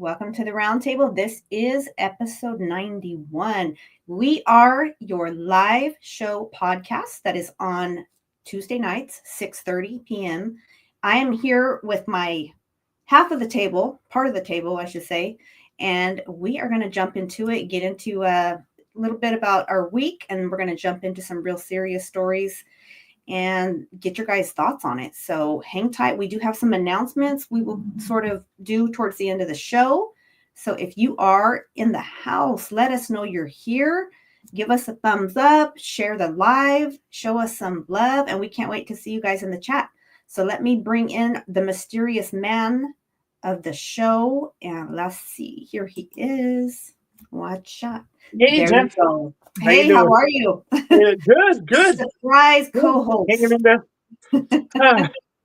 Welcome to the roundtable. This is episode 91. We are your live show podcast that is on Tuesday nights, 6:30 p.m. I am here with my half of the table, part of the table, I should say, and we are going to jump into it, get into a little bit about our week, and we're going to jump into some real serious stories and get your guys' thoughts on it. So hang tight. We do have some announcements we will sort of do towards the end of the show. So if you are in the house, let us know you're here. Give us a thumbs up, share the live, show us some love, and we can't wait to see you guys in the chat. So let me bring in the mysterious man of the show. And let's see. Here he is. Watch out. Hey, There Jen. you go. How you Hey, how doing? are you? Good. Surprise Good. co-host. Hanging in there.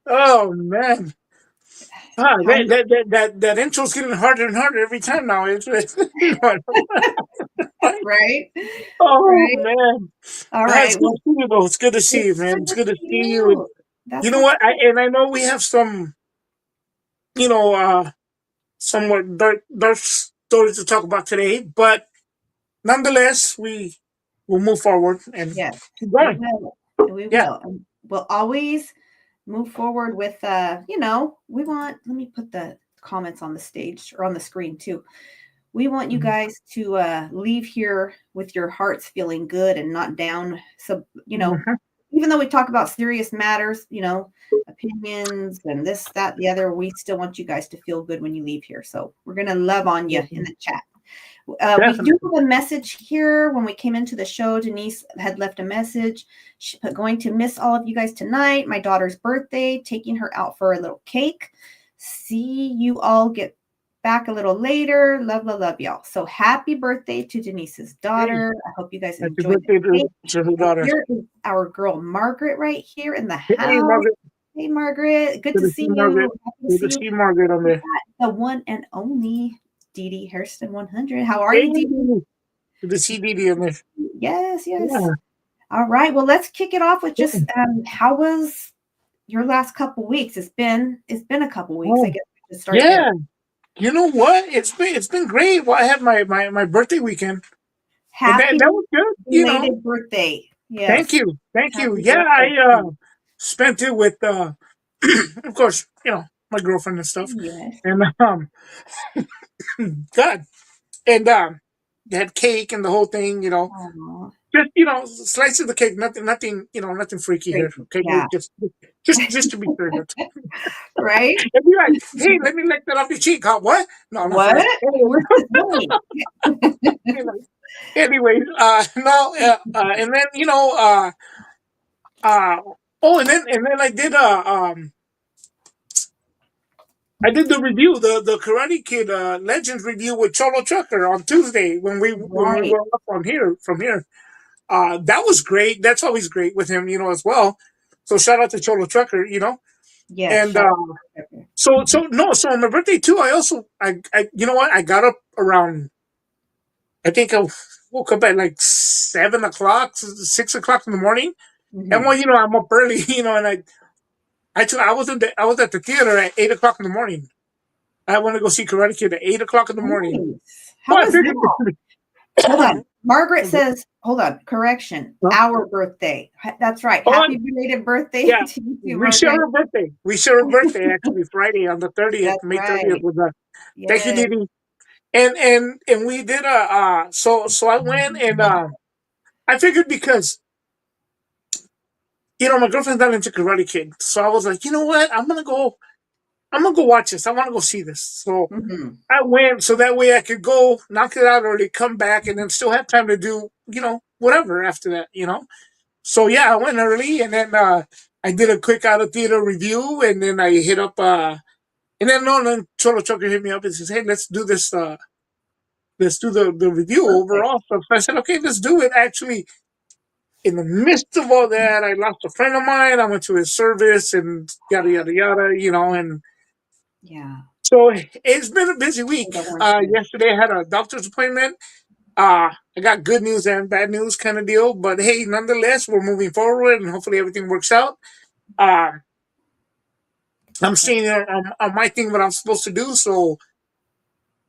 Oh man. How That intro's getting harder and harder every time now. right? Oh Right. man. All It's right. good Well, to see you, though. It's good to see you, it's man. good It's to good to see see you. And you. That's you know what's what? I know we have you know, somewhat dark stories to talk about today, but nonetheless, we will move forward and yes, keep we going. will. We Yeah. will. And we'll always move forward with we want let me put the comments on the stage or on the screen too. We want you guys to leave here with your hearts feeling good and not down. So, Mhm. even though we talk about serious matters, opinions and this, that, the other, we still want you guys to feel good when you leave here. So we're going to love on you in the chat. We do Definitely. have a message here. When we came into the show, Denise had left a message. She put, going to miss all of you guys tonight. My daughter's birthday, taking her out for a little cake. See you all get back a little later. Love, love, love y'all. So happy birthday to Denise's Hey, daughter. I hope you guys happy enjoyed birthday the cake. to her And daughter. here is our girl Margaret right here in the Hey, house. Margaret. Hey Margaret, good Good to to see see you. Margaret. Happy to Good see to you. see Margaret on We there. got the one and only Dee Dee Hairston 100. How are Hey, you, Dee Dee? good to see Didi on there. Yes, yes. Yeah. All right. Well, let's kick it off with Yeah. just how was your last couple weeks? It's been a couple weeks. I Oh, guess we should start there. yeah. You know what? It's been great. Well, I had my birthday weekend, and Happy that was good. belated birthday. Thank Yes. you, thank you. Happy Yeah, birthday. I spent it with of course, my girlfriend and stuff, Yes. and God, and they had cake and the whole thing. Aw, Just slice of the cake, nothing, nothing freaky here. crazy. Okay, Yeah. just to be clear. Right? And be like, hey, let me lick that off your cheek, huh? What? No, not for What? real. Where's this going? Anyway, anyways, no, and then uh, oh, and then I did the review, the Karate Kid Legends review with Cholo Trucker on Tuesday when we Right. were up on here from here. That was great. That's always great with him, as well. So shout out to Cholo Trucker, Yes. and Shout out to Pepper. so on my birthday too. I you know what? I got up around. I think I woke up at like 7 o'clock, 6 o'clock in the morning. And Mhm. well, I'm up early, and I was at the theater at 8 o'clock in the morning. I want to go see Karate Kid at 8 o'clock in the morning. Nice. How Well, I was figured. that? Hold on. Margaret says, hold on, correction, Huh? our birthday. That's right. Oh, Happy belated birthday yeah. to you, too, We share Margaret. a birthday. We share a birthday actually Friday on the 30th, That's May 30th right. was thank you, Yes. Didi. And we did so I went and I figured because my girlfriend's not into Karate Kid. So I was like, you know what? I'm gonna go watch this. I wanna go see this. So Hmm. I went so that way I could go knock it out early, come back, and then still have time to do, whatever after that. So yeah, I went early and then I did a quick out of theater review and then I hit up and then no then Cholo Chucker hit me up and says, hey, let's do the review Perfect. overall. So I said, okay, let's do it. Actually, in the midst of all that, I lost a friend of mine. I went to his service and yada yada yada, and Yeah. so it's been a busy week. Condolences. Yesterday I had a doctor's appointment. I got good news and bad news kind of deal, but hey, nonetheless, we're moving forward and hopefully everything works out. Uh, I'm That's staying on my thing, what I'm supposed to do. So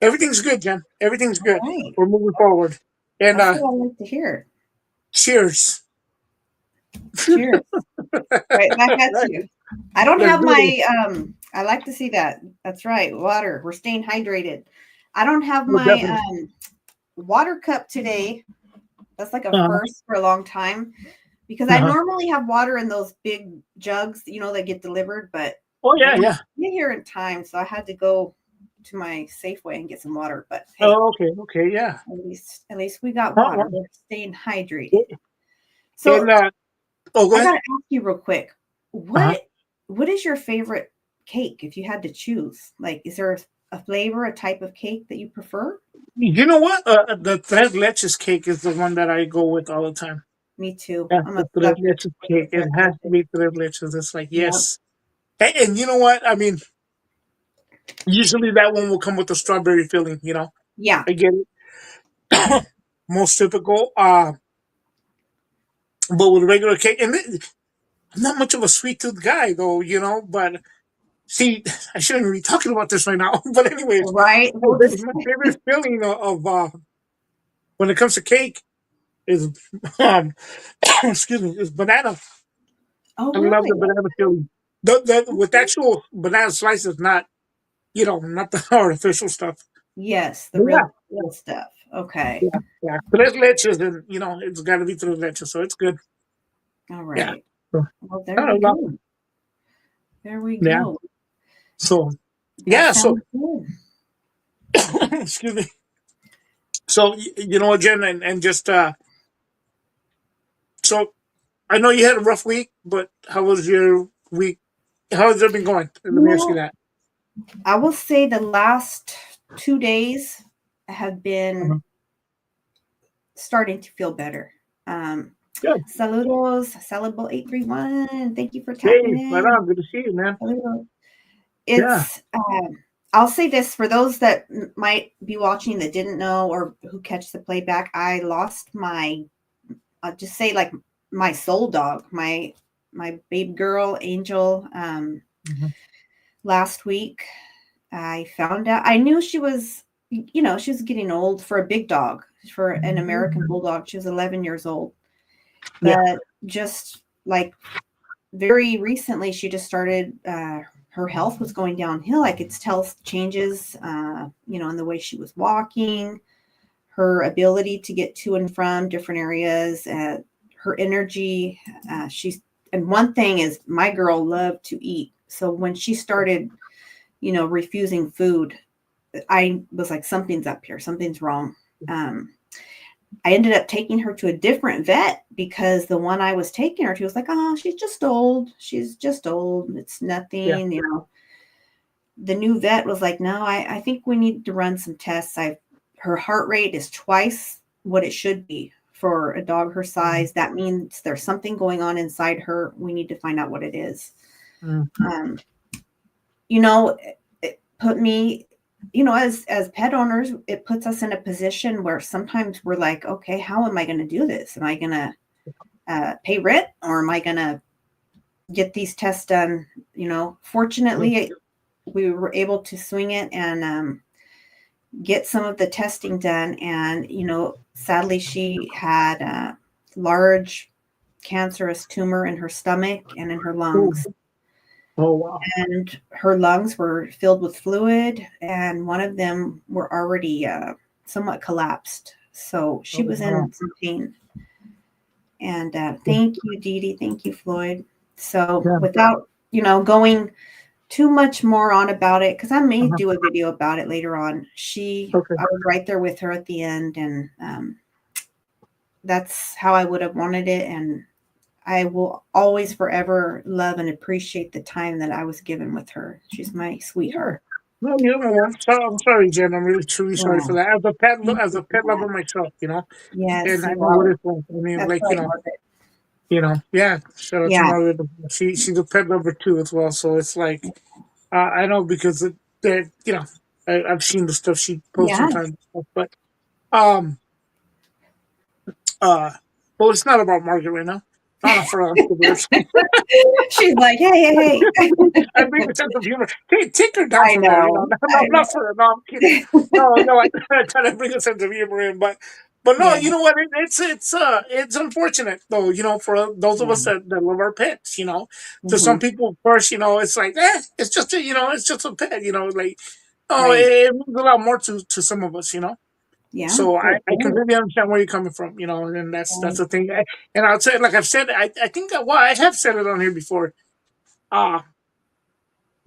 Everything's good, Jen. Everything's All good. right. We're moving forward. And That's what I like to hear. cheers. Cheers. Right back at Right. you. I don't Let's have do this. my I like to see that. That's right. Water. We're staying hydrated. I don't have Oh, my definitely. water cup today. That's like a Uh-huh. first for a long time because I Uh-huh. normally have water in those big jugs, that get delivered, but Oh, they yeah, weren't yeah. here in time, so I had to go to my Safeway and get some water. But hey, Oh, okay, okay, yeah. at least we got Oh, water. well. We're staying hydrated. And So oh, go I ahead. gotta ask you real quick, Uh-huh. what is your favorite cake if you had to choose? Like, is there a flavor, a type of cake that you prefer? You know what? The tres leches cake is the one that I go with all the time. Me too. Yeah, I'm a the tres sucker leches for the cake. It tres has to leches. be tres leches. It's like, Yep. yes. And you know what? I mean, usually that one will come with a strawberry filling, you know? Yeah. I get it. Most typical. But with regular cake, and I'm not much of a sweet tooth guy, though, you know? But see, I shouldn't be talking about this right now. But, anyways, Right. We'll just. my favorite filling when it comes to cake is, um, excuse me, is banana. Oh, I love really? the banana filling. With actual banana slices, not not the artificial stuff. Yes, the But yeah, real stuff. Okay. yeah, yeah. Tres leches, and it's got to be tres leches, so it's good. All Yeah. right. So, Well, I there we don't know. go. There we Yeah. go. So That yeah. So sounds good. excuse me. So you know what, Jen, and just so I know you had a rough week, but how was your week? How has it been going? Let You me ask you know, that. I will say the last 2 days have been Uh-huh. starting to feel better. Um, Good. Saludos, Salable 831. Thank you for tapping Hey, right in. on. Good to see you, man. Saludos. Yeah. It's I'll say this for those that might be watching that didn't know or who catch the playback. I lost my I'll just say like my soul dog, my babe girl Angel. Mhm. Last week, I found out. I knew she was getting old for a big dog, for an American bulldog. She was 11 years old, Yeah. but just like very recently, she just started. Her health was going downhill. I could tell changes, in the way she was walking, her ability to get to and from different areas, her energy. She's and one thing is my girl loved to eat. So when she started, refusing food, I was like, something's up here, something's wrong. Um, I ended up taking her to a different vet because the one I was taking her to was like, oh, she's just old. She's just old. It's Yeah. nothing. The new vet was like, no, I think we need to run some tests. Her heart rate is twice what it should be for a dog her Mhm. size. That means there's something going on inside her. We need to find out what it is. Mhm. Um, it put me, as pet owners, it puts us in a position where sometimes we're like, okay, how am I going to do this? Am I going to pay rent, or am I going to get these tests done? Fortunately, we were able to swing it and get some of the testing done. And, sadly, she had a large cancerous tumor in her stomach and in her Oh, lungs. oh, wow. And her lungs were filled with fluid, and one of them were already somewhat collapsed. So she Oh, was wow. in some pain. And thank you, Dee Dee. Thank you, Floyd. So Yeah. without, going too much more on about it, because I may Uh-huh. do a video about it later on. Okay. I was right there with her at the end, and that's how I would have wanted it. And I will always forever love and appreciate the time that I was given with her. She's my Yeah. sweetheart. No, I'm sorry, Jen. I'm really truly sorry for Yeah. that. Thank As you a for pet that. lover myself, and Yes, I you know what are. it's like. I mean, That's like right, Margaret. yeah. Shout out to Yeah. Margaret. She's a pet lover too as well. So it's like I know because that I've seen the stuff she posts Yeah. sometimes, but um uh, well, it's not about Margaret right now. not for us. She's like, hey, hey. I bring a sense of humor. Take her down I from there. You know, know. no, I not for her. No, I'm kidding. No, no, I try to bring a sense of humor in, but no, Yeah. you know what? It's unfortunate though. You know, for those of Yeah. us that love our pets. You know, to Hmm. some people, of course, you know, it's like, it's just a, it's just a pet. You know, like, oh, Right. it means a lot more to some of us. You know. Yeah. So It I does. completely understand where you're coming from, you know, and that's Right. the thing. And I'll say, like I've said, I think that, well, I have said it on here before. Uh,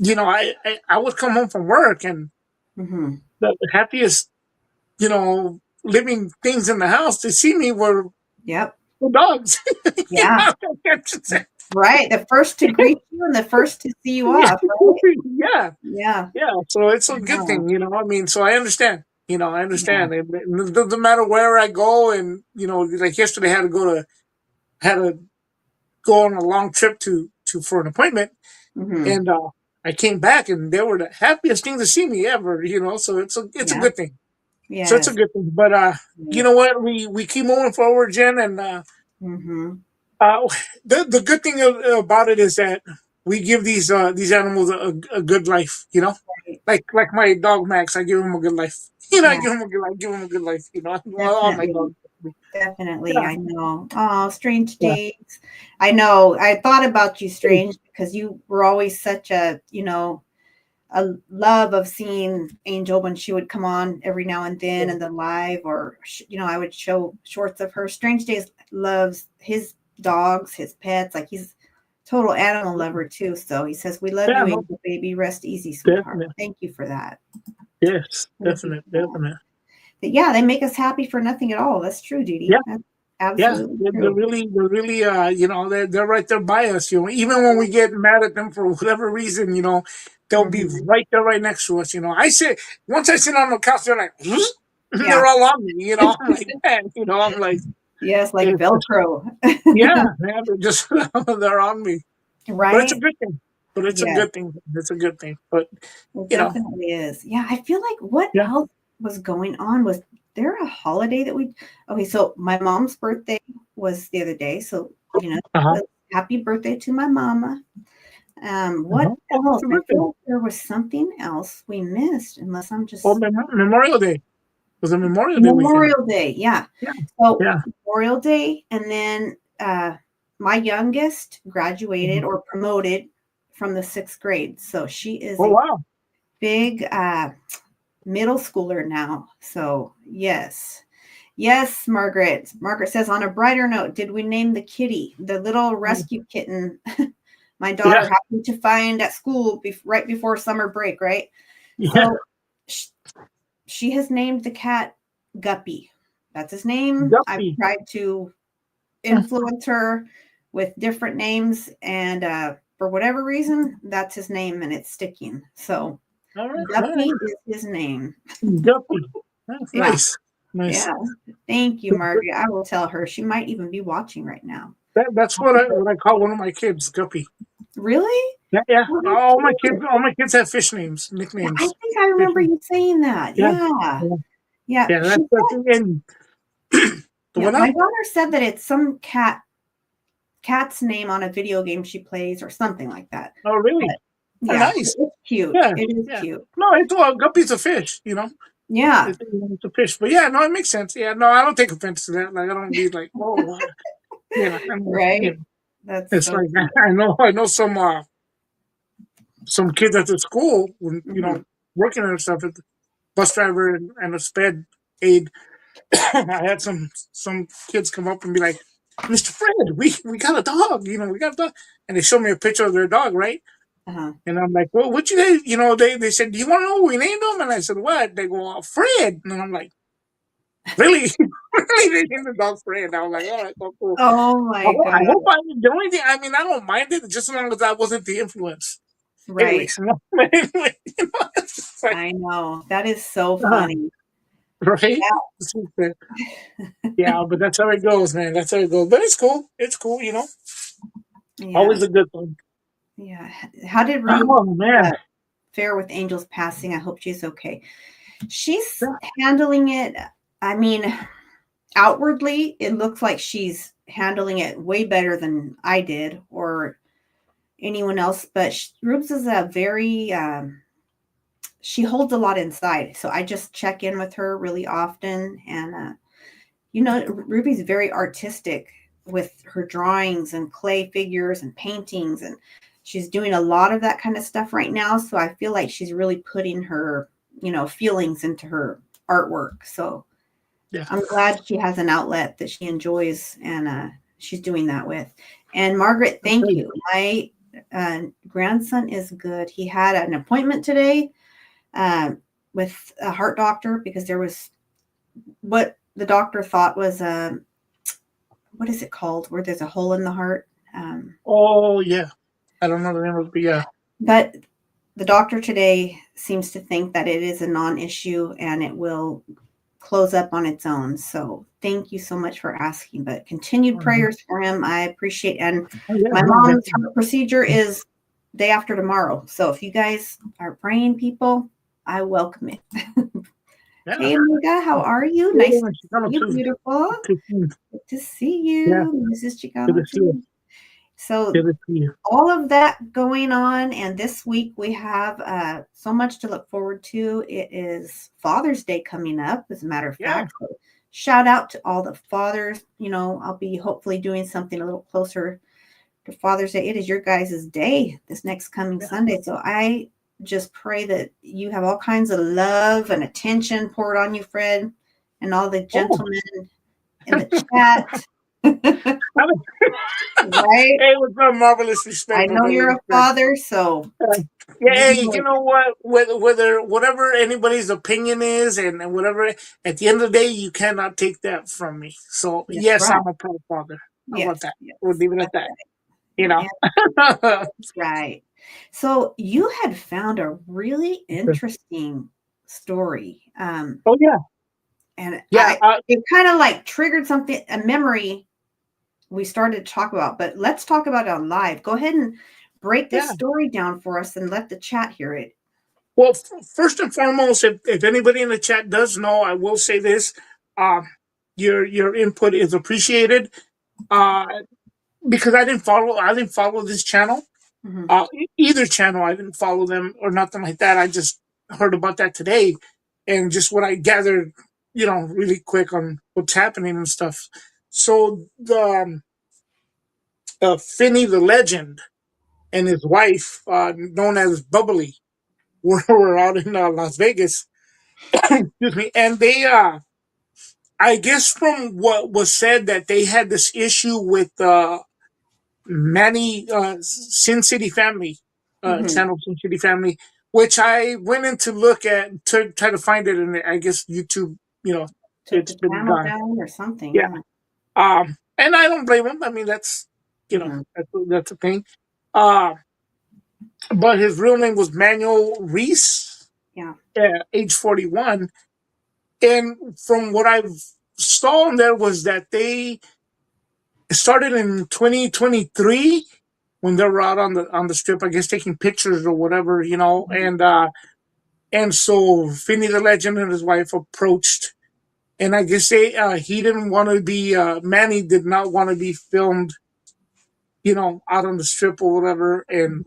I would come home from work and Hmm. the happiest, living things in the house to see me were Yep. the dogs. You Yeah. know, that's just- Right. The first to greet you and the first to see you yeah, off, right? yeah, Yeah. yeah. So it's I a good know. thing, you know. I mean, so I understand. I Yeah. understand. It doesn't matter where I go, and like yesterday, had to go on a long trip to for an appointment, Hmm. and I came back, and they were the happiest thing to see me ever. So it's a Yeah. good thing. So it's a Yes. good thing. But you Yes. know what? We keep moving forward, Jen, and Hmm. uh, the good thing about it is that we give these animals a good life. Right. Like my dog Max, I give him a good life. I Yeah. give him a good life. All my Definitely. dogs. Definitely. Yeah, I know. Oh, Strange yeah, Days. I know. I thought about you, Strange, because you were always such a love of seeing Angel when she would come on every now and then yeah, in the live, or I would show shorts of her. Strange Days loves his dogs, his pets. Like he's total animal lover too. So he says, "We love yeah. you, No, Angel baby. Rest easy, sweetheart." definitely. Thank you for that. Yes, Thank you definite, for that. definite. But yeah, they make us happy for nothing at all. That's true, Yeah, Judy. That's yeah. absolutely They're true. really, they're right there by us. Even when we get mad at them for whatever reason, they'll be Hmm. right there, right next to us. Once I sit on the couch, they're like, and Yeah. they're all on me. I'm like, man, I'm like, Yes, like it's just, Velcro. yeah, man, they're just they're on me. But it's a Right? good thing. But it's a Yes. good thing. It's a good thing. But It you know, definitely is. Yeah, I feel like what yeah, else was going on? Was there a holiday that we okay, so my mom's birthday was the other day. So, uh huh, happy birthday to my mama. What Oh, else? happy I birthday. feel like there was something else we missed, unless I'm Oh, just Memorial Day. It was a Memorial Day weekend. Memorial Day. Yeah. Yeah, So yeah. Memorial Day, and then my youngest graduated Mhm. or promoted from the 6th grade. So she is Oh a wow. big middle schooler now. So yes. Yes, Margaret. Margaret says, on a brighter note, did we name the kitty, the little rescue kitten my daughter Yeah, happened to find at school right before summer break, right? yeah. So sh- she has named the cat Guppy. That's his name. I've Guppy. tried to Huh. influence her with different names, and for whatever reason, that's his name and it's sticking. So All right, all Guppy right. is his name. Guppy. That's Yeah. nice. Nice. Yeah. Thank you, Margaret. I will tell her. She might even be watching right now. That's what I call one of my kids, Guppy. Really? Yeah, yeah. Oh, how All my kids have fish names, Yeah, I nicknames. think I Fish remember names. you saying that. Yeah, Yeah. yeah, Yeah. yeah. She That's said, and the yeah, what my now? daughter said that it's some cat's name on a video game she plays or something like that. Oh, But really? Oh, yeah, nice. it's cute. Yeah, It is yeah. cute. No, it's Guppy's a fish. Yeah. It's a fish. But yeah, no, it makes sense. Yeah, no, I don't take offense to that. Like, I don't be like, oh, I mean, Right? That's it's so like cute. I know some kids at the school when Mhm. working and stuff at the bus driver and a sped aide. I had some kids come up and be like, Mr. Fred, we got a dog, we got a dog, and they showed me a picture of their dog, right? Uh-huh. And I'm like, well, what you guys, they said, do you want to know what we named him? And I said, what? They go, Fred, and I'm like, really, really, they named the dog Fred. And I was like, all right, well, cool. Oh I my hope, I god. hope I the only thing. I mean, I don't mind it just as long as I wasn't the influence. Right. Anyways, but anyway, it's like, I know. That is so uh, funny. right? Yeah, but that's how it goes, man. That's how it goes. But it's cool. It's cool, Yeah. Always a good thing. Yeah. How did Ruby Oh man. fare with Angel's passing? I hope she's okay. She's Yeah. handling it. I mean, outwardly, it looks like she's handling it way better than I did or anyone else. But Rubes is a very she holds a lot inside, so I just check in with her really often. And Ruby's very artistic with her drawings and clay figures and paintings, and she's doing a lot of that kind of stuff right now. So I feel like she's really putting her feelings into her artwork. So Yeah. I'm glad she has an outlet that she enjoys, and she's doing that with. And Margaret, thank you. My grandson is good. He had an appointment today with a heart doctor because there was what the doctor thought was what is it called? Where there's a hole in the heart. Oh yeah. I don't know the name of it, but yeah. But the doctor today seems to think that it is a non-issue and it will close up on its own. So thank you so much for asking. But continued prayers for him. I appreciate. And Oh, yeah, my no, mom's procedure is day after tomorrow. So if you guys are praying people, I welcome it. yeah. Hey, Amiga, how are you? Yeah, Nice to see Chicano you, too. beautiful. Good Good to see Yeah, you, Mrs. good to Chicano see you. too. So Good to see you. all of that going on, and this week we have so much to look forward to. It is Father's Day coming up, as a matter of Yeah. fact. So shout out to all the fathers. I'll be hopefully doing something a little closer to Father's Day. It is your guys' day this next coming Sunday. So I just pray that you have all kinds of love and attention poured on you, Fred, and all the gentlemen in the chat. Right? Hey, what's up? Marvelous respect, I my know brother. you're a Respect. father, so Yeah, hey, you know what? Whether whatever anybody's opinion is, and whatever, at the end of the day, you cannot take that from me. So that's yes, right. I'm a proud father. How about Yes, that? yes. We'll leave it at That's that. You right. know. That's right. So you had found a really interesting story. Oh yeah, And yeah, it kind of like triggered something, a memory we started to talk about, but let's talk about it on live. Go ahead and break this yeah. story down for us and let the chat hear it. Well, first and foremost, if anybody in the chat does know, I will say this: uh, your input is appreciated. Uh, because I didn't follow this channel. Mm-hmm. Either channel, I didn't follow them or nothing like that. I just heard about that today, and just what I gathered, really quick on what's happening and stuff. So the Finney the legend and his wife, known as Bubbly, were out in Las Vegas. Excuse me, and they, I guess, from what was said, that they had this issue with Manny Sin City Family, Mm-hmm. channel Sin City Family, which I went in to look at to try to find it, and I guess YouTube, Took it's the been channel gone. down or something. Yeah. Yeah. And I don't blame him. I mean, Mm-hmm. that's a thing. Uh, but his real name was Manuel Reese, Yeah. age 41. And from what I've saw in there was that they started in 2023 when they were out on the strip, I guess taking pictures or whatever, Mm-hmm. and so Finney the legend and his wife approached, and I guess he didn't want to be Manny did not want to be filmed, out on the strip or whatever, and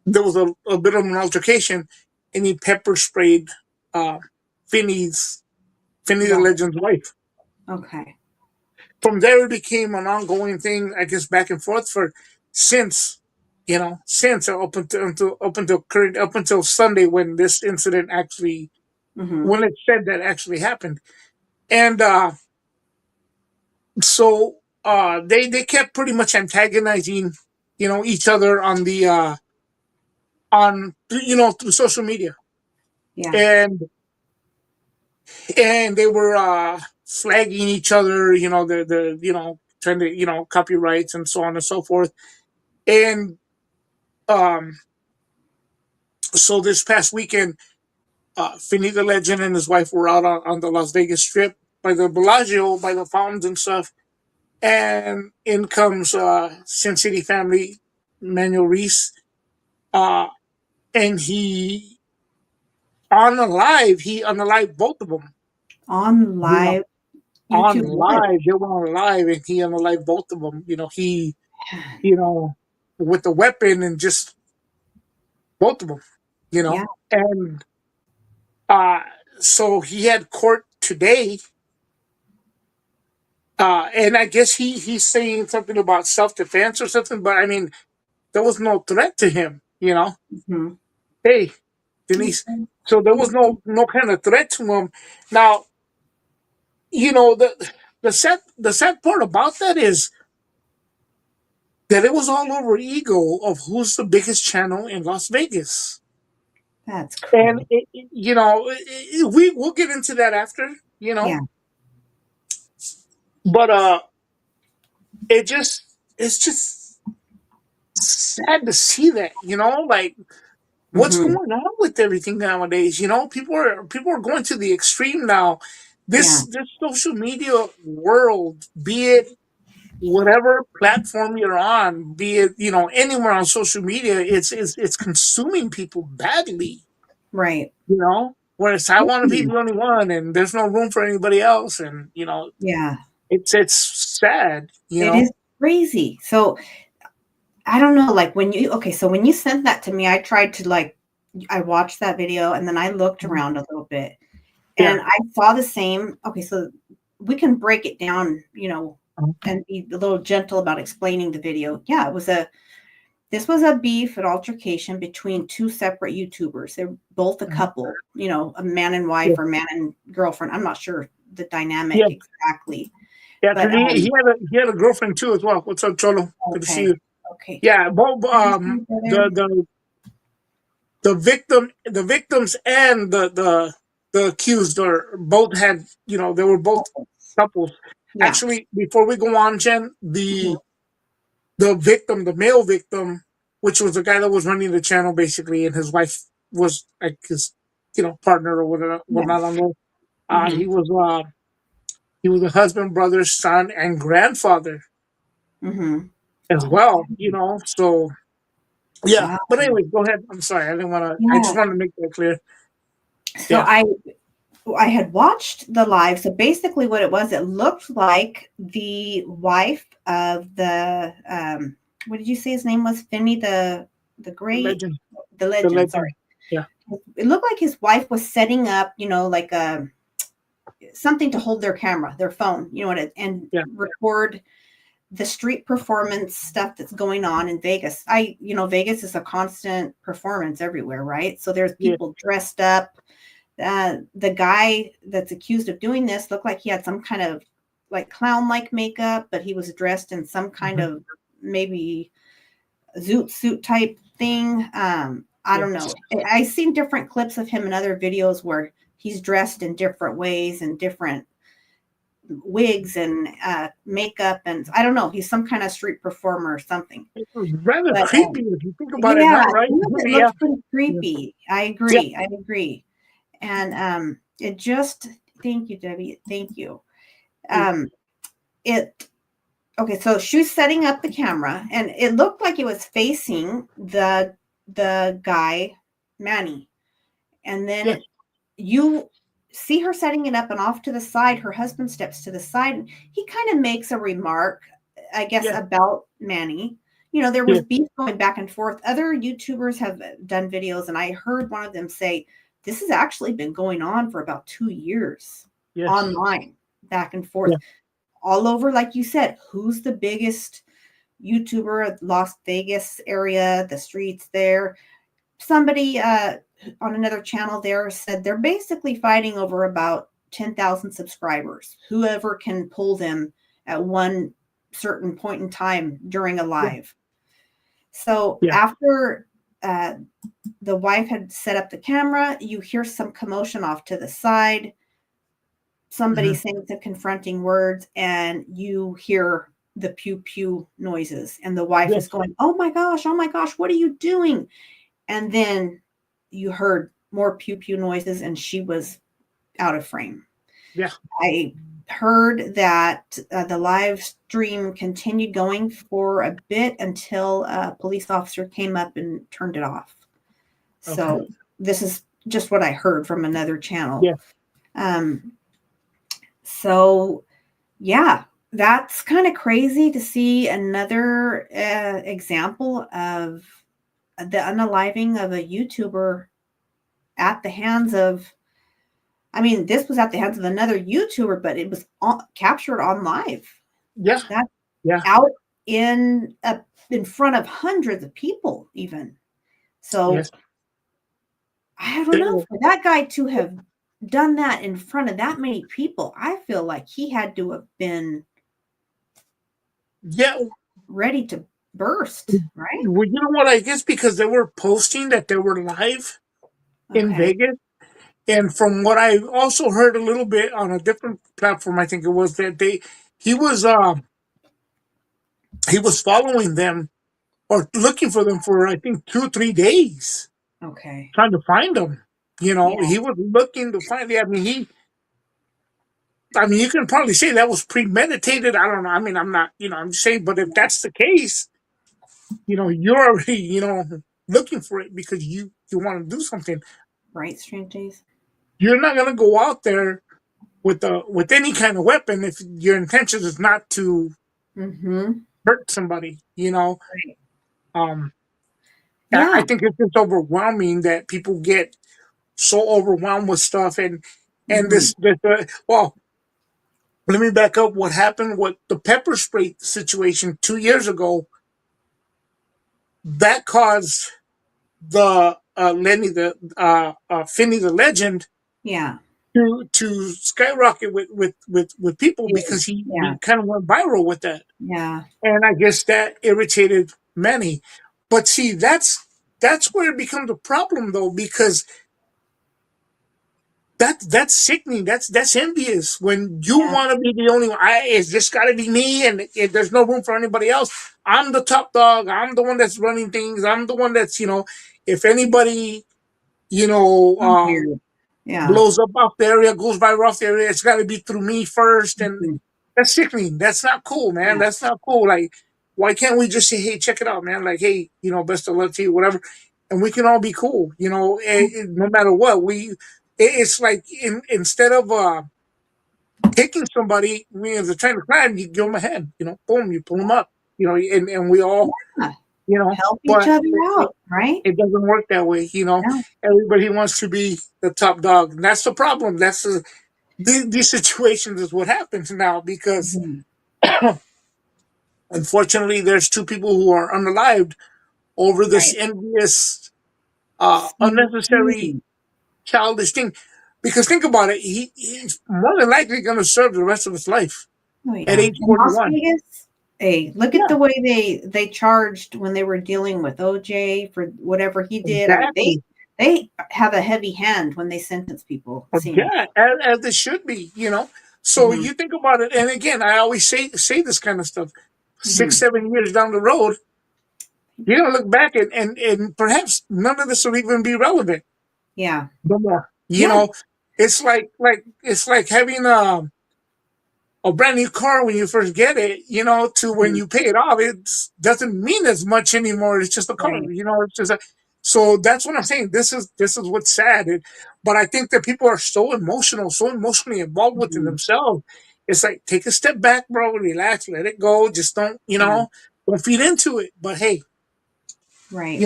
there was a bit of an altercation, and he pepper sprayed uh, Finney's Finney the Wow. legend's wife. Okay. From there, it became an ongoing thing, I guess, back and forth for since, since up until Sunday when this incident actually, Mm-hmm. when it said that actually happened, and so they kept pretty much antagonizing, each other on the through social media, Yeah. and they were flagging each other, the trying to copyrights and so on and so forth, and um so this past weekend, Finney the legend and his wife were out on the Las Vegas Strip by the Bellagio, by the fountains and stuff. And in comes Sin City Family, Manuel Reese, uh, and he on the live both of them. On You know, live. on YouTube Live. live. They were on live, and he unalived both of them. You know, with the weapon and just both of them. You know, Yeah. and uh, so he had court today, and I guess he's saying something about self defense or something. But I mean, there was no threat to him. Mhm. Hey, Denise. So there was no kind of threat to him. Now, the sad part about that is that it was all over ego of who's the biggest channel in Las Vegas. That's And crazy. we'll get into that after, Yeah. but it's just sad to see that, like what's Mhm. going on with everything nowadays. People are going to the extreme now. Yeah. This social media world, be it whatever platform you're on, be it anywhere on social media, it's consuming people badly. Right. Whereas I want to be the only one, and there's no room for anybody else, and Yeah. it's sad. It is crazy. So I don't know, like so when you sent that to me, I tried to I watched that video and then I looked Mhm. around a little bit Yeah. and I saw the same. Okay, so we can break it down, and be a little gentle about explaining the video. Yeah, this was a beef, an altercation between two separate YouTubers. They're both a Mhm. couple, a man and Yeah. wife or man and girlfriend. I'm not sure the Yeah. dynamic exactly, Yeah. but Because he had a girlfriend too as well. What's up, Cholo? Good to see okay, you. okay. Yeah. Both Brother. the victims and the accused are both had they were both couples. Yeah. Actually, before we go on, Jen, Mhm. the male victim, which was the guy that was running the channel basically, and his wife was like his partner or Yeah. whatnot on there. Mhm. He was a husband, brother, son, and grandfather Mhm. as well. So yeah. Wow. But anyway, go ahead. I'm sorry, I didn't want to. I just Yeah. wanted to make that clear. So Yeah. I had watched the live. So basically what it was, it looked like the wife of the what did you say his name was? Finney the The great legend. the The legend, sorry. legend. Yeah. It looked like his wife was setting up, like a something to hold their camera, their phone, and Yeah. record the street performance stuff that's going on in Vegas. Vegas is a constant performance everywhere, right? So there's Yeah. people dressed up. The guy that's accused of doing this looked like he had some kind of like clown like makeup, but he was dressed in some kind Mhm. of maybe zoot suit type thing. I Yeah. don't know. I've seen different clips of him in other videos where he's dressed in different ways and different wigs and makeup, and I don't know. He's some kind of street performer or something. It was rather But creepy if you think about it yeah, now, right? some of it Yeah. looks pretty Yeah. creepy. I Yeah. agree. I agree. And it just thank you, Debbie. Thank you. Yeah. Um, it okay. So she was setting up the camera, and it looked like it was facing the guy, Manny, and Yeah. then you see her setting it up, and off to the side, her husband steps to the side, and he kind of makes a remark, I guess, Yeah. about Manny. There Yeah. was beef going back and forth. Other YouTubers have done videos, and I heard one of them say, this has actually been going on for about 2 years Yes. online, back and Yeah. forth, all over, like you said, who's the biggest YouTuber of Las Vegas area, the streets there. Somebody on another channel there said they're basically fighting over about 10,000 subscribers, whoever can pull them at one certain point in time during a Yeah. live. So Yeah. after uh, the wife had set up the camera, you hear some commotion off to the side, somebody Mhm. saying some confronting words, and you hear the pew pew noises, and the wife Yeah. is going, oh my gosh, what are you doing? And then you heard more pew pew noises, and she was out of frame. Yeah. I heard that the live stream continued going for a bit until a police officer came up and turned it off. Okay. So this is just what I heard from another channel. Yeah. Um, so Yeah, that's kind of crazy to see another example of the unaliving of a YouTuber at the hands of, I mean, this was at the hands of another YouTuber, but it was captured on live. Yeah, That's yeah, out in front of hundreds of people, even. So yes. I don't know, They- for that guy to have done that in front of that many people, I feel like he had to have been yeah. ready to burst, right? Well, you know what? I guess because they were posting that they were live in Okay. Vegas. And from what I also heard a little bit on a different platform, I think it was that he was he was following them or looking for them for I think 2 3 days, Okay. trying to find them. Yeah. He was looking to find. I mean, you can probably say that was premeditated. I don't know. I mean, I'm not. I'm just saying. But if that's the case, you're already looking for it because you want to do something. Right, Strange Days? You're not gonna go out there with any kind of weapon if your intention is not to Mhm. hurt somebody. Right. Um, I Yeah. think it's just overwhelming that people get so overwhelmed with stuff and Mhm. well, let me back up. What happened with the pepper spray situation 2 years ago? That caused the Lenny the Finney the legend Yeah. to skyrocket with people Yeah. because he Yeah. kind of went viral with that. Yeah. And I guess that irritated many. But see, that's where it becomes a problem though, because that's sickening. That's envious when you Yeah. want to be the only one. It's just got to be me, and there's no room for anybody else. I'm the top dog. I'm the one that's running things. I'm the one that's if anybody you know So uh, weird. Yeah. blows up off the area, goes by rough area, it's got to be through me first. And Mhm. that's sickening. That's not cool, man. Yeah. That's not cool. Like, why can't we just say, hey, check it out, man? Like, hey, best of luck to you, whatever. And we can all be cool, no matter what. It's like instead of taking somebody, as a train to climb, you give them a hand, boom, you pull them up, and we all, Yeah. you know, Help each but other out, right? it doesn't work that way. Yeah. Everybody wants to be the top dog. And that's the problem. These situations is what happens now because Mhm. unfortunately there's two people who are unalived over this Right. envious, unnecessary, Mhm. childish thing. Because think about it, he's more than likely going to serve the rest of his life Oh, at yeah. age In Las 41. Vegas, hey, look at Yeah, the way they charged when they were dealing with OJ for whatever he did. I mean, exactly. they have a heavy hand when they sentence people, it seems. Yeah, as it should be. So Mhm. you think about it, and again, I always say this kind of stuff. Six, Mhm. 7 years down the road, you're gonna look back and perhaps none of this will even be relevant Yeah. no more. Yeah. It's like having a brand new car when you first get it, to when Mhm. you pay it off, it doesn't mean as much anymore. It's just a car, Right. it's just so that's what I'm saying. This is what's sad. But I think that people are so emotional, so emotionally involved within Mhm. themselves. It's like, take a step back, bro, relax, let it go. Just Yeah. don't feed into it. But hey, Right.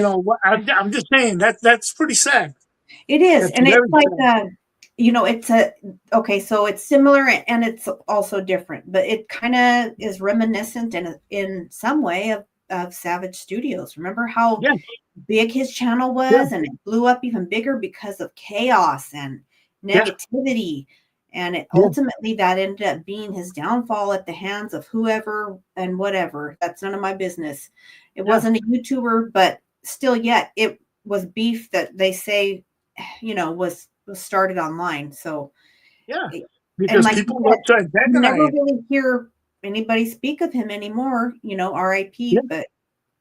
I'm just saying that's pretty sad. It is, That's and it's very like, sad. it's a okay, so it's similar and it's also different, but it kinda is reminiscent in some way of Savage Studios. Remember how Yeah, big his channel yeah, was, and it blew up even bigger because of chaos and yeah, negativity, and it yeah, ultimately that ended up being his downfall at the hands of whoever and whatever. That's none of my business. It yeah, wasn't a YouTuber, but still yet it was beef that they say, was started online. So, yeah. it and Because like you people said, love to you never antagonize. really hear anybody speak of him anymore, Yeah, RIP, but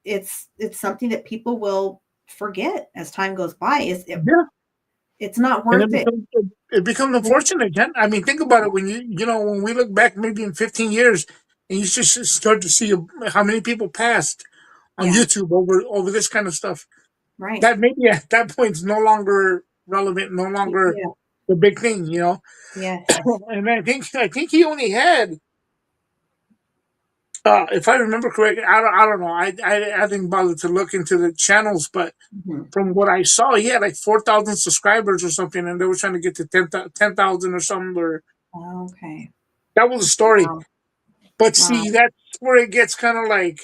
it's something that people will forget as time goes by. yeah. It's not And worth it. it becomes unfortunate. Jen. I mean, think about it. When we look back, maybe in 15 years, and you just start to see how many people passed on Yeah, YouTube over this kind of stuff. right. That maybe at that point is no longer relevant, no longer Yeah, the big thing. yes. And I think he only had if I remember correctly, I don't know. I didn't bother to look into the channels, but Mhm. from what I saw, he had like 4,000 subscribers or something, and they were trying to get to 10,000 or something. Or Okay. that was the story. Wow. But Wow. see, that's where it gets kind of like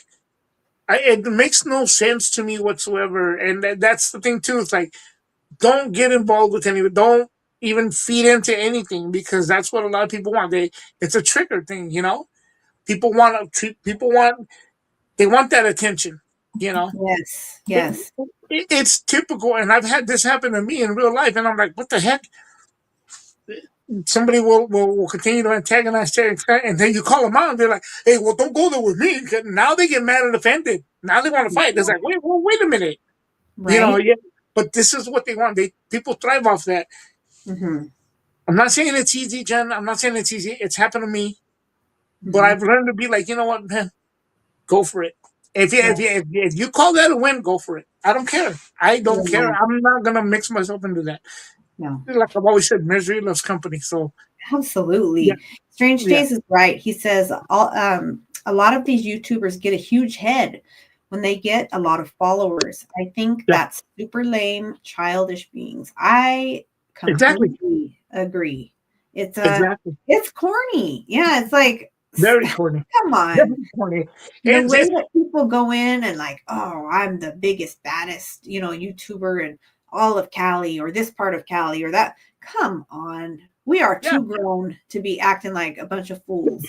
it makes no sense to me whatsoever. And that's the thing too. It's like don't get involved with anyone. Don't even feed into anything because that's what a lot of people want. It's a trigger thing, you know. People want to treat. People want they want that attention, you know. Yes. Yes. It's typical, and I've had this happen to me in real life, and I'm like, what the heck? Somebody will continue to antagonize, and then you call them out, and they're like, hey, well, don't go there with me. Now they get mad and offended. Now they want to fight. It's like, wait a minute, you know, Right. yeah. But this is what they want. People thrive off that. Mm-hmm. I'm not saying it's easy, Jen. I'm not saying it's easy. It's happened to me, but Mm-hmm. I've learned to be like, you know what, man, go for it. Yes. If you call that a win, go for it. I don't care. I don't care. Yeah. I'm not gonna mix myself into that. No. Like I've always said, misery loves company. So yeah, Absolutely. Strange yeah, Days is right. He says a lot of these YouTubers get a huge head when they get a lot of followers. I think yeah, that's super lame, childish beings. I exactly, completely agree. It's exactly. it's corny. Yeah, it's like Very corny. come on. Very corny. The It's way it's that people go in and like, oh, I'm the biggest, baddest, YouTuber in all of Cali or this part of Cali or that. Come on. We are yeah, too grown to be acting like a bunch of fools.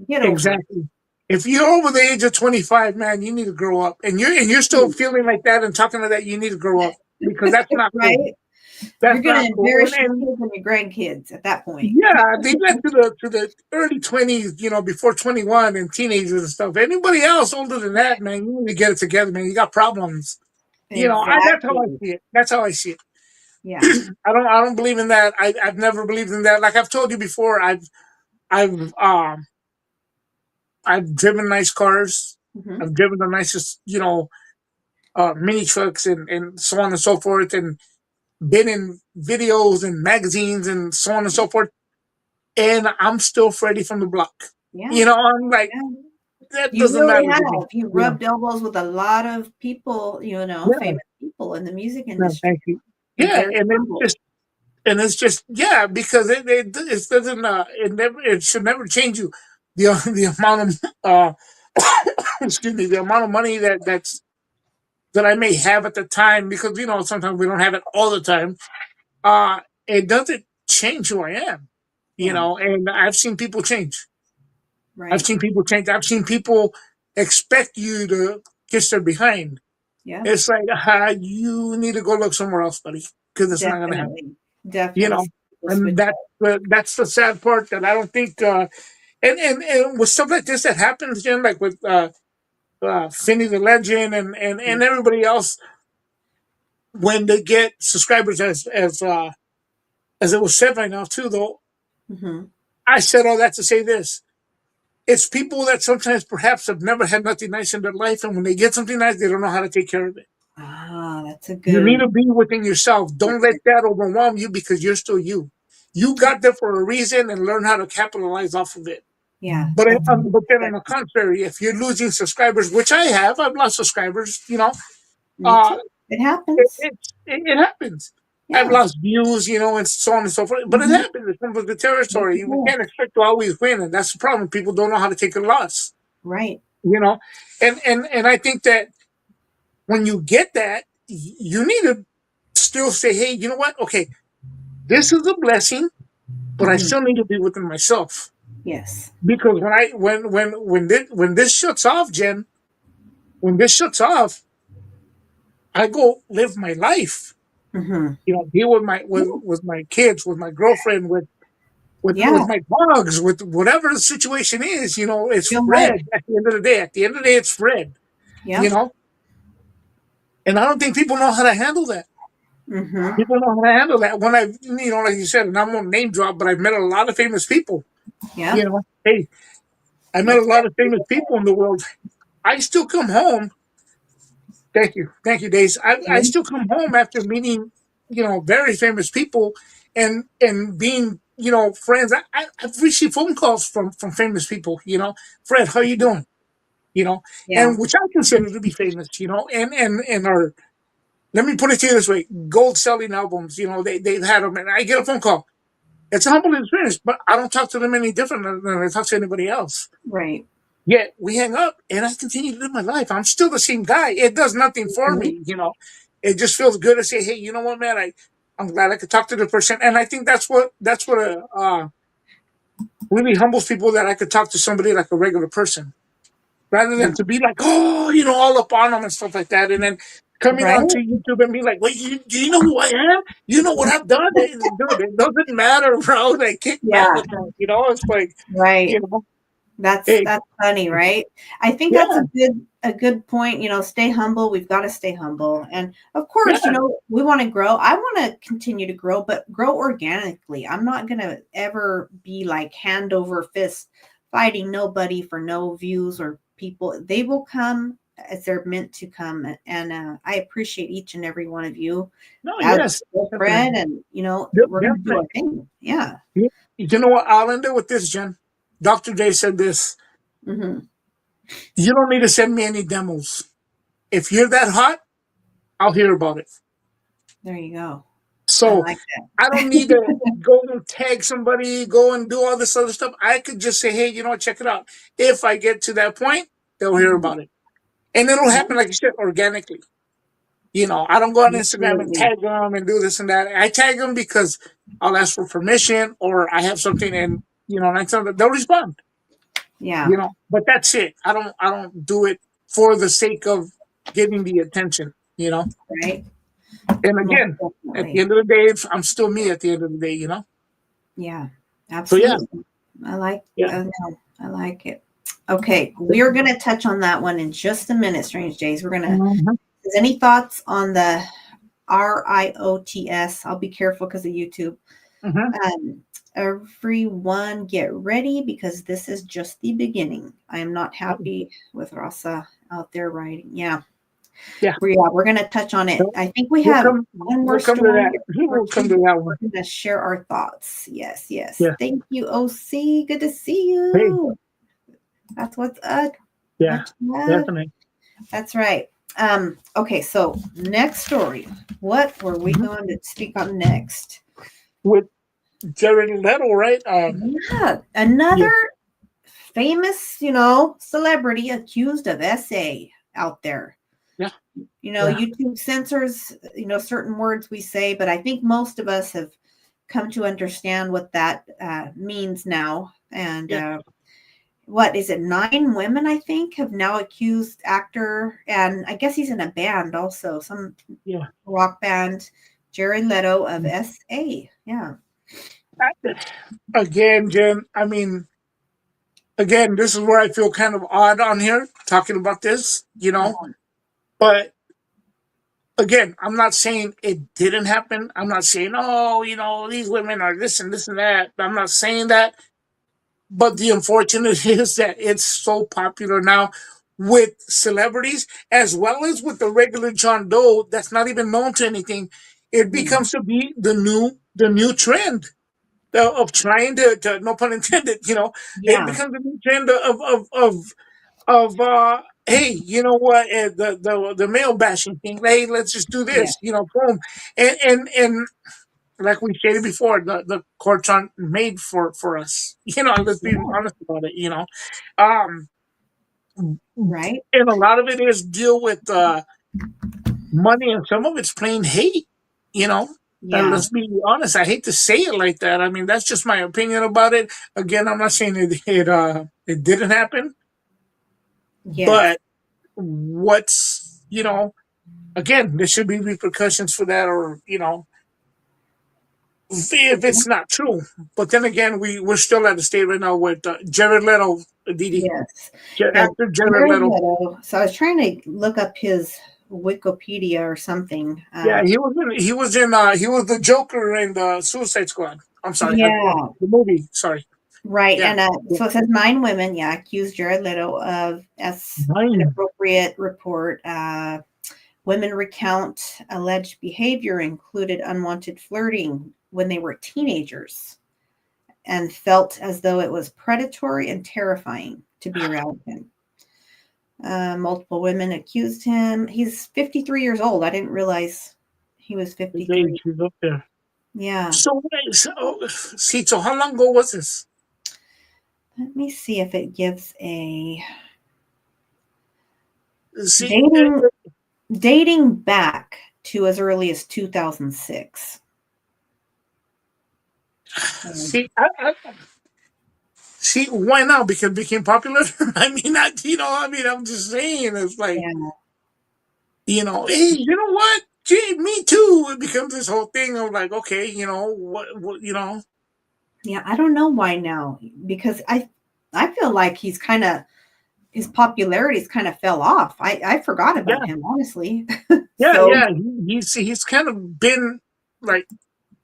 Get over it. exactly. If you're over the age of 25, man, you need to grow up. And you're still feeling like that and talking like that, you need to grow up because that's not cool. Right? You're That's going to not cool. embarrass your And kids and your grandkids at that point. yeah, they get to the early 20s, before 21 and teenagers and stuff. Anybody else older than that, man, you need to get it together, man. You got problems. That's how I Exactly. see it. That's how I see it. Yeah. I don't believe in that. I've never believed in that. Like I've told you before, I've um I've driven nice cars. Hmm. I've driven the nicest, mini trucks and so on and so forth, and been in videos and magazines and so on and so forth. And I'm still Freddy from the block. Yeah. I'm like, Yeah. that You doesn't really matter have. to me. You rubbed elbows with a lot of people, Yeah, famous people in the music no, industry. thank you. You're Yeah, very and humble. it's just yeah, because it doesn't it should never change you. The amount of excuse me, the amount of money that I may have at the time, because sometimes we don't have it all the time. Uh, it doesn't change who I am, Yeah. and I've seen people change. I've Right. seen people change. I've seen people expect you to kiss their behind. Yeah. It's like you need to go look somewhere else, buddy, because it's not going to happen. Definitely. You Definitely. know, Some people and switch that's the sad part that I don't think. And with stuff like this that happens, Jim, like with Finney the Legend and everybody else, when they get subscribers, as it was said right now too, though, Hmm. I said all that to say this. It's people that sometimes perhaps have never had nothing nice in their life, and when they get something nice, they don't know how to take care of it. Ah, that's a You need good. to be within yourself. Don't let that overwhelm you because you're still you. You got there for a reason and learn how to capitalize off of it. Yeah, But that's but then on good. the contrary, if you're losing subscribers, which I've lost subscribers. Me Uh, too. It happens. it happens. I've Yeah. lost views, and so on and so forth. But it Hmm. happens. It comes with the Yes, it territory. We does. can't expect to always win, and that's the problem. People don't know how to take a loss. Right. You know, and I think that when you get that, you need to still say, hey, you know what? Okay, this is a blessing, but I Hmm. still need to be within myself Yes. because when this shuts off, Jen, when this shuts off, I go live my life. Hmm. Deal with my kids, with my girlfriend, with Yeah. my dogs, with whatever the situation is. It's Real life. Fred. At the end of the day, it's Fred. You Yep. know, and I don't think people know how to handle that. Hmm. People know how to handle that. When like you said, and I'm gonna name drop, but I've met a lot of famous people. Yep. Hey, I met a That's lot of famous people in the world. I still come home. Thank you, Days. I good. still come home after meeting, very famous people, and being, friends. I've received phone calls from famous people. Fred, how you doing? you know, Yeah. and which I consider to be famous, you know, and are, let me put it to you this way, gold selling albums, you know, they've had them, and I get a phone call. It's a humbling experience, but I don't talk to them any different than I talk to anybody else. Right. Yet we hang up and I continue to live my life. I'm still the same guy. It does nothing for Mhm. me, you know. It just feels good to say, hey, you know what, man, I'm glad I could talk to the person. And I think that's what really humbles people, that I could talk to somebody like a regular person rather Yeah. than to be like, oh, you know, all up on them and stuff like that. And then coming Right. onto YouTube and be like, wait, do you know who I am? You know what I've done? Dude, it doesn't matter, bro. They kick back Yeah. with that, you know. It's like, you Right. know, That's hey, that's funny, right? I think that's yeah, a good point. Stay humble. We've got to stay humble. And of course, yeah, we want to grow. I want to continue to grow, but grow organically. I'm not going to ever be like hand over fist fighting nobody for no views or people. They will come as they're meant to come. And I appreciate each and every one of you no, as yes, Fred. definitely, And, we're going to do our definitely. thing. Yeah. You know what? I'll end it with this, Jen. Dr. J said this. Hmm. You don't need to send me any demos. If you're that hot, I'll hear about it. There you go. I So like I don't need to that. go and tag somebody, go and do all this other stuff. I could just say, hey, you know what, check it out. If I get to that point, they'll hear Mhm. about it. And it'll happen, like you said, organically. You know, I don't go on Instagram and Absolutely. tag them and do this and that. I tag them because I'll ask for permission, or I have something, and, you know, next time they'll respond, Yeah. you know, but that's it. I don't do it for the sake of getting the attention, you know. Right. And Most again, at the definitely. end of the day, I'm still me at the end of the day, you know. Yeah. So yeah, Absolutely. I like. yeah. No, I like it. Okay, we're gonna touch on that one in just a minute. Strange days. We're gonna. Mhm, Is any thoughts on the RIOTS? I'll be careful because of YouTube. mhm. Um, Everyone, get ready because this is just the beginning. I am not happy with Rasa out there writing. Yeah. Yeah, We're going to touch on it. we'll, I think we we'll have come. one more We'll come to story that. or We'll come two. to that We're one. going to share our thoughts. Yes, yes. Yeah. Thank you, OC. Good to see Hey. you. That's what's up. Yeah. Much love. Definitely. That's right. Okay, so next story. What were we Mhm. going to speak on next? With Jared Leto, right? Yeah, Yeah. another famous, celebrity accused of SA out there. Yeah. Yeah. YouTube censors, certain words we say, but I think most of us have come to understand what that means now. And Yeah. what is it? 9 women, I think, have now accused actor, and I guess he's in a band also, some Yeah. rock band, Jared Leto of SA. Yeah. Again, Jen. I mean, again, this is where I feel kind of odd on here talking about this, you know. Uh-huh. But again, I'm not saying it didn't happen. I'm not saying, oh, you know, these women are this and this and that. I'm not saying that. But the unfortunate is that it's so popular now with celebrities as well as with the regular John Doe that's not even known to anything. It Mhm. becomes to be the new trend of trying to, no pun intended, you know, it Yeah. becomes a new trend of hey, you know what, the male bashing thing. Hey, let's just do Yeah. this, you know, boom, and like we stated before, the courts aren't made for us. You know, let's be Yeah. honest about it. You know, um, Right. and a lot of it is deal with money, and some of it's plain hate. You know, and Yeah. let's be honest. I hate to say it like that. I mean, that's just my opinion about it. Again, I'm not saying it didn't happen, Yes. but what's, you know, again, there should be repercussions for that, or, you know, if it's not true. But then again, we're still at the state right now with Jared Leto, Didi, Yes. Yeah. actor Jared Jared Leto. Leto. So I was trying to look up his Wikipedia or something. Yeah, he was the Joker in the Suicide Squad. I'm sorry, Yeah. the movie. Sorry. Right. Yeah, And yeah. so it says 9 women, yeah, accused Jared Leto of Nine. inappropriate report. Women recount alleged behavior included unwanted flirting when they were teenagers and felt as though it was predatory and terrifying to be around him. Multiple women accused him. He's 53 years old. I didn't realize he was His age 53. is up there. Yeah. So, wait, see, so how long ago was this? Let me see if it gives a See, dating back to as early as 2006. So, see, see, why now? Because it became popular. I mean, I mean, I'm just saying, it's like, yeah. hey, you know what? Gee, me too. It becomes this whole thing of like, okay, what. Yeah, I don't know why now because I feel like his popularity's kind of fell off. I forgot about Yeah, him honestly. yeah, So yeah. He's kind of been like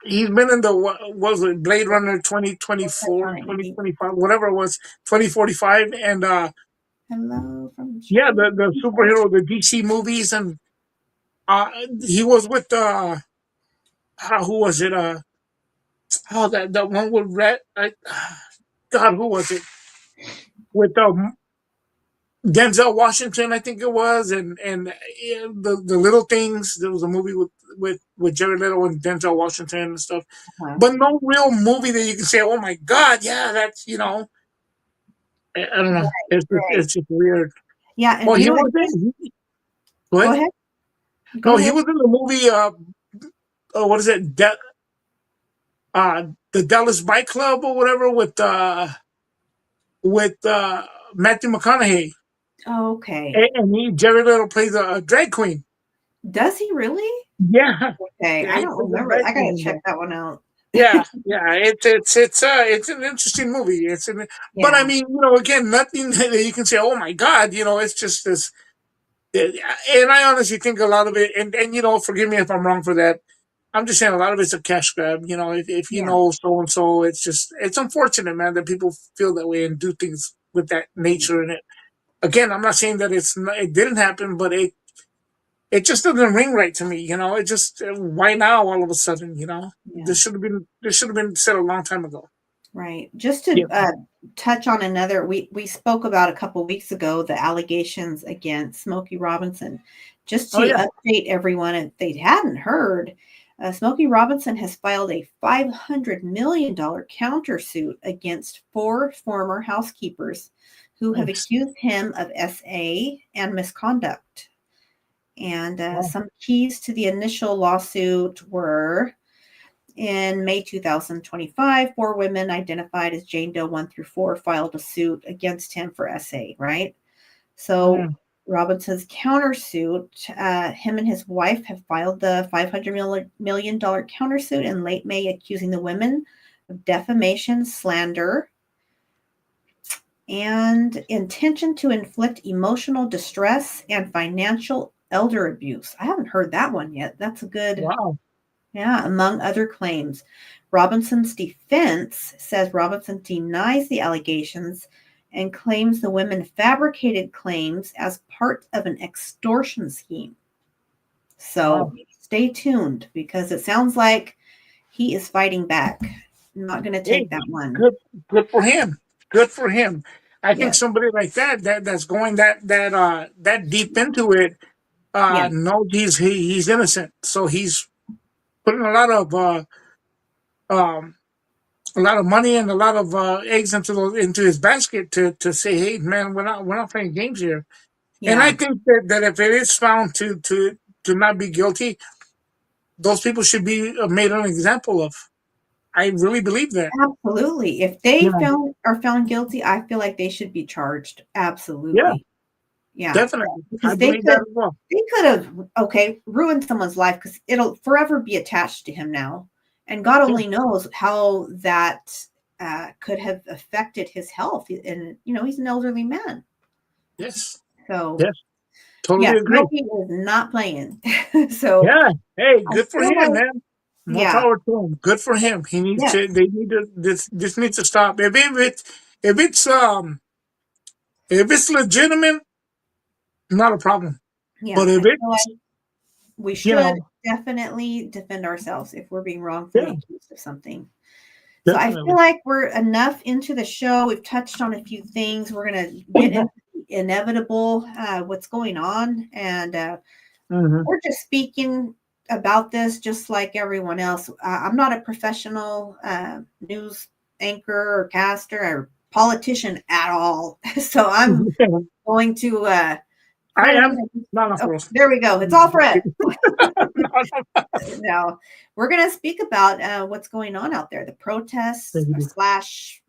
he's been in the what was it Blade Runner 2024, fine. 2025, whatever it was, 2045, and Hello from yeah, Shadow. the superhero, the DC movies, and uh, he was with who was it? That one with Red. God, who was it? With Denzel Washington, I think it was, and the little things. There was a movie with Jared Leto and Denzel Washington and stuff, Uh-huh. but no real movie that you can say, "Oh my God, yeah, that's." I don't know. Right. It's just weird. Yeah, and Well, you he know what was this? in. Go Go ahead. ahead. Go No, he ahead. was in the movie. What is it? The Dallas Bike Club or whatever with Matthew McConaughey, Okay. and Jared Leto plays a drag queen. Does he really? Yeah, Okay, yeah, I he don't plays a remember. drag I queen gotta in check there. that one out. Yeah, yeah, it's an interesting movie. But I Yeah, mean, again, nothing that you can say. Oh my God, it's just this. And I honestly think a lot of it, and forgive me if I'm wrong for that. I'm just saying a lot of it's a cash grab. If you yeah, know so and so, it's unfortunate, man, that people feel that way and do things with that nature in it. Again, I'm not saying that it didn't happen, but it just doesn't ring right to me. It just why now all of a sudden. yeah. This should have been said a long time ago. Right. Just to Yeah. touch on another, we spoke about a couple weeks ago the allegations against Smokey Robinson. Just Oh to yeah. update everyone, if they hadn't heard, Smokey Robinson has filed a $500 million countersuit against four former housekeepers who have Nice. accused him of SA and misconduct. And Wow. some keys to the initial lawsuit were in May 2025, four women identified as Jane Doe 1 through 4 filed a suit against him for SA, right? So Mm. Robinson's countersuit, him and his wife have filed the $500 million countersuit in late May, accusing the women of defamation, slander, and intention to inflict emotional distress and financial elder abuse. I haven't heard that one yet. That's a good. Wow. Yeah, among other claims. Robinson's defense says Robinson denies the allegations and claims the women fabricated claims as part of an extortion scheme. Wow. So stay tuned because it sounds like he is fighting back. I'm not going to Hey, take that one. good, good for him. Good for him. I think Yes. somebody like that's going that deep into it Yeah. knows he's innocent. So he's putting um a lot of money and a lot of eggs into his basket to say, hey man, we're not playing games here. And I Yeah. think that if it is found to not be guilty, those people should be made an example of. I really believe that. Absolutely. If they Yeah, are found guilty, I feel like they should be charged. yeah, Absolutely. Yeah, definitely. I because they believe that could as well. they could have ruined someone's life because it'll forever be attached to him now, and God Yeah. only knows how that could have affected his health. And he's an elderly man, Yes. so Yes. Totally yeah, agree. Smokey is not playing. So Yeah. Hey, I good for feel him, like man. More yeah, power to him. Good for him. He needs yes, to. They need to. This needs to stop. If it's if it's legitimate, not a problem. yeah, But if I feel it's like we you should know, definitely defend ourselves if we're being wrongfully yeah, accused of something. So I feel definitely. like we're enough into the show. We've touched on a few things. We're going to get into the inevitable what's going on, and Hmm. we're just speaking about this just like everyone else. I'm not a professional news anchor or caster or politician at all, so I'm going to I Fred. am not a Oh, horse. there we go. It's all Fred. No, no. Now we're going to speak about what's going on out there, the protests slash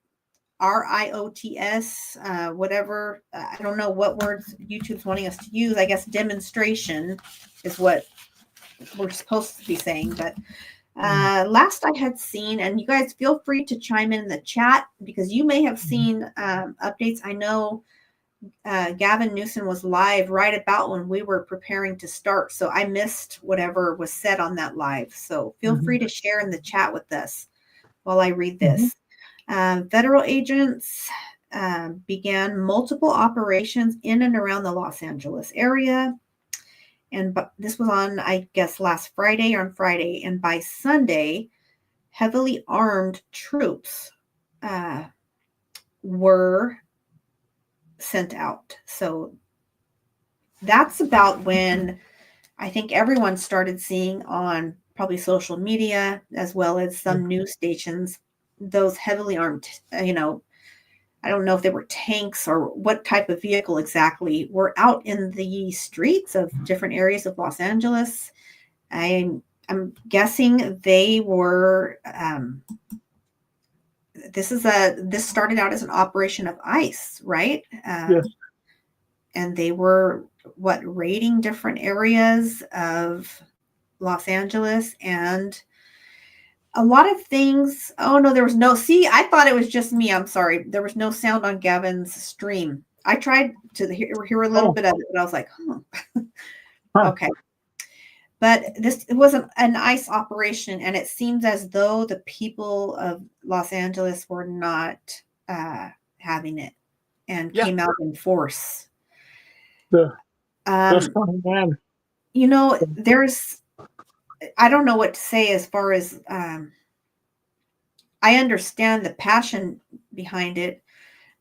RIOTS, whatever. I don't know what words YouTube's wanting us to use. I guess demonstration is what we're supposed to be saying. But last I had seen, and you guys feel free to chime in the chat because you may have seen updates. I know Gavin Newsom was live right about when we were preparing to start. So I missed whatever was said on that live. So feel free to share in the chat with us while I read this. Federal agents began multiple operations in and around the Los Angeles area. And this was on, I guess, last Friday or on Friday. And by Sunday, heavily armed troops were sent out. So that's about when I think everyone started seeing on probably social media as well as some news stations those heavily armed, I don't know if they were tanks or what type of vehicle exactly were out in the streets of different areas of Los Angeles. I'm guessing they were. This started out as an operation of ICE, right? Yes. And they were raiding different areas of Los Angeles and a lot of things. Oh no, there was no. See, I thought it was just me. I'm sorry. There was no sound on Gavin's stream. I tried to hear a little Oh, bit of it, but I was like, huh. okay. But it was an ICE operation, and it seems as though the people of Los Angeles were not having it and Yeah. came out in force. The Um, funny man. there's, I don't know what to say as far as I understand the passion behind it,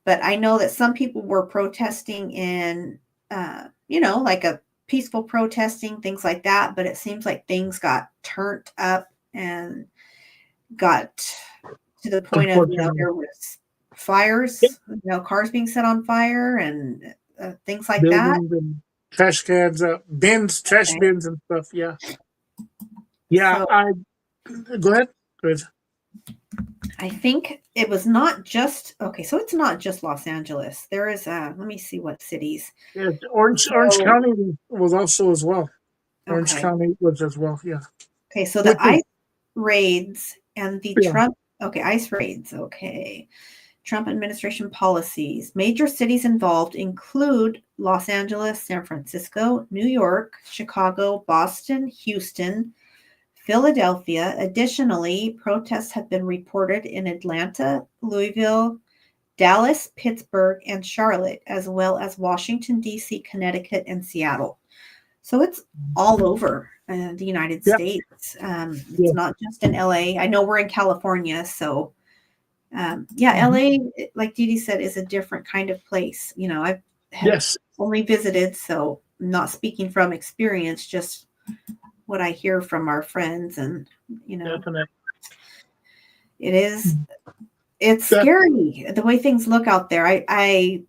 but I know that some people were protesting in, like a peaceful protesting, things like that. But it seems like things got turned up and got to the point of, Unfortunately. there was Yeah. fires, cars being set on fire and things like that. Buildings and trash cans, bins, trash Okay. bins and stuff. Yeah. Yeah. So I go ahead. Go ahead. I think it was not just, okay, so it's not just Los Angeles. There is, let me see what cities. Yeah. Orange So, County was also as well. Orange okay. County was as well. Yeah. Okay, so the Which is ICE raids and the yeah. Trump, okay, ICE raids, okay. Trump administration policies. Major cities involved include Los Angeles, San Francisco, New York, Chicago, Boston, Houston, Philadelphia. Additionally, protests have been reported in Atlanta, Louisville, Dallas, Pittsburgh, and Charlotte, as well as Washington, D.C., Connecticut, and Seattle. So it's all over the United Yeah. States. Yeah. It's not just in LA. I know we're in California, so Mhm. LA, like Dee Dee said, is a different kind of place. I have Yes. only visited, so I'm not speaking from experience, just what I hear from our friends, and Definitely. it is. It's That, scary the way things look out there. I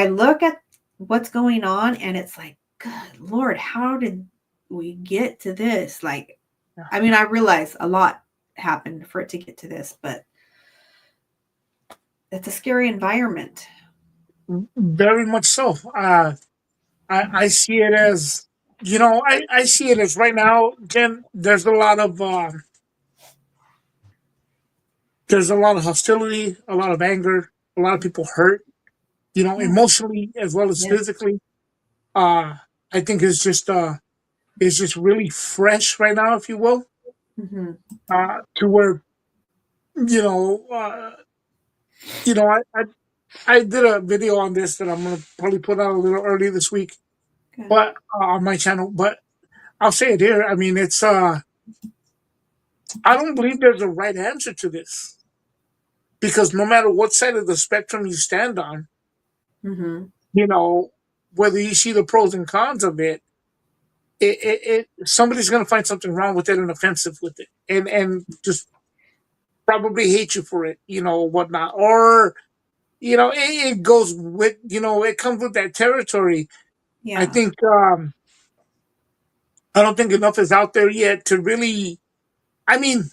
look at what's going on, and it's like, good Lord, how did we get to this? Like, yeah. I mean, I realize a lot happened for it to get to this, but it's a scary environment. Very much so. I see it as I see it as right now, Jen. There's a lot of hostility, a lot of anger, a lot of people hurt. Yeah. Emotionally as well as Yes. physically. I think it's just really fresh right now, if you will. Mm-hmm. To where you know, I did a video on this that I'm gonna probably put out a little early this week, Good. but on my channel. But I'll say it here. I mean, it's I don't believe there's a right answer to this because no matter what side of the spectrum you stand on, Mm-hmm. You know, whether you see the pros and cons of it, somebody's going to find something wrong with it and offensive with it, and just probably hate you for it, whatnot, or it goes with, it comes with that territory. I Yeah. think I don't think enough is out there yet to really. I mean,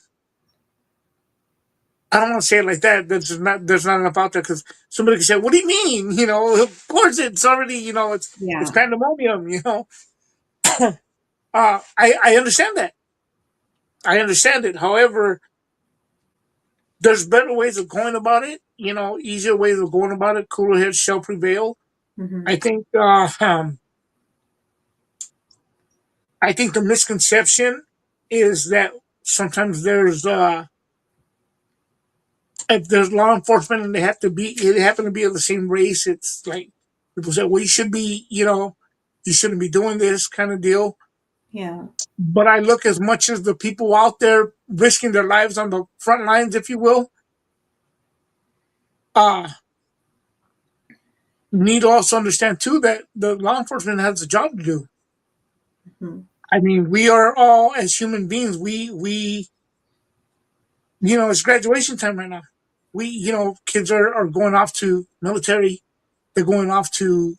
I don't want to say it like that. There's not enough out there because somebody can say, "What do you mean?" Of course it's already, it's Yeah. pandemonium. I understand that. I understand it. However, there's better ways of going about it. Easier ways of going about it. Cooler heads shall prevail. Mm-hmm. I think. I think the misconception is that sometimes if there's law enforcement and they happen to be of the same race, it's like people say, well, you shouldn't be doing this kind of deal. Yeah. But I look as much as the people out there risking their lives on the front lines, if you will, uh, need to also understand too that the law enforcement has a job to do. Mm-hmm. I mean, we are all as human beings. It's graduation time right now. Kids are going off to military. They're going off to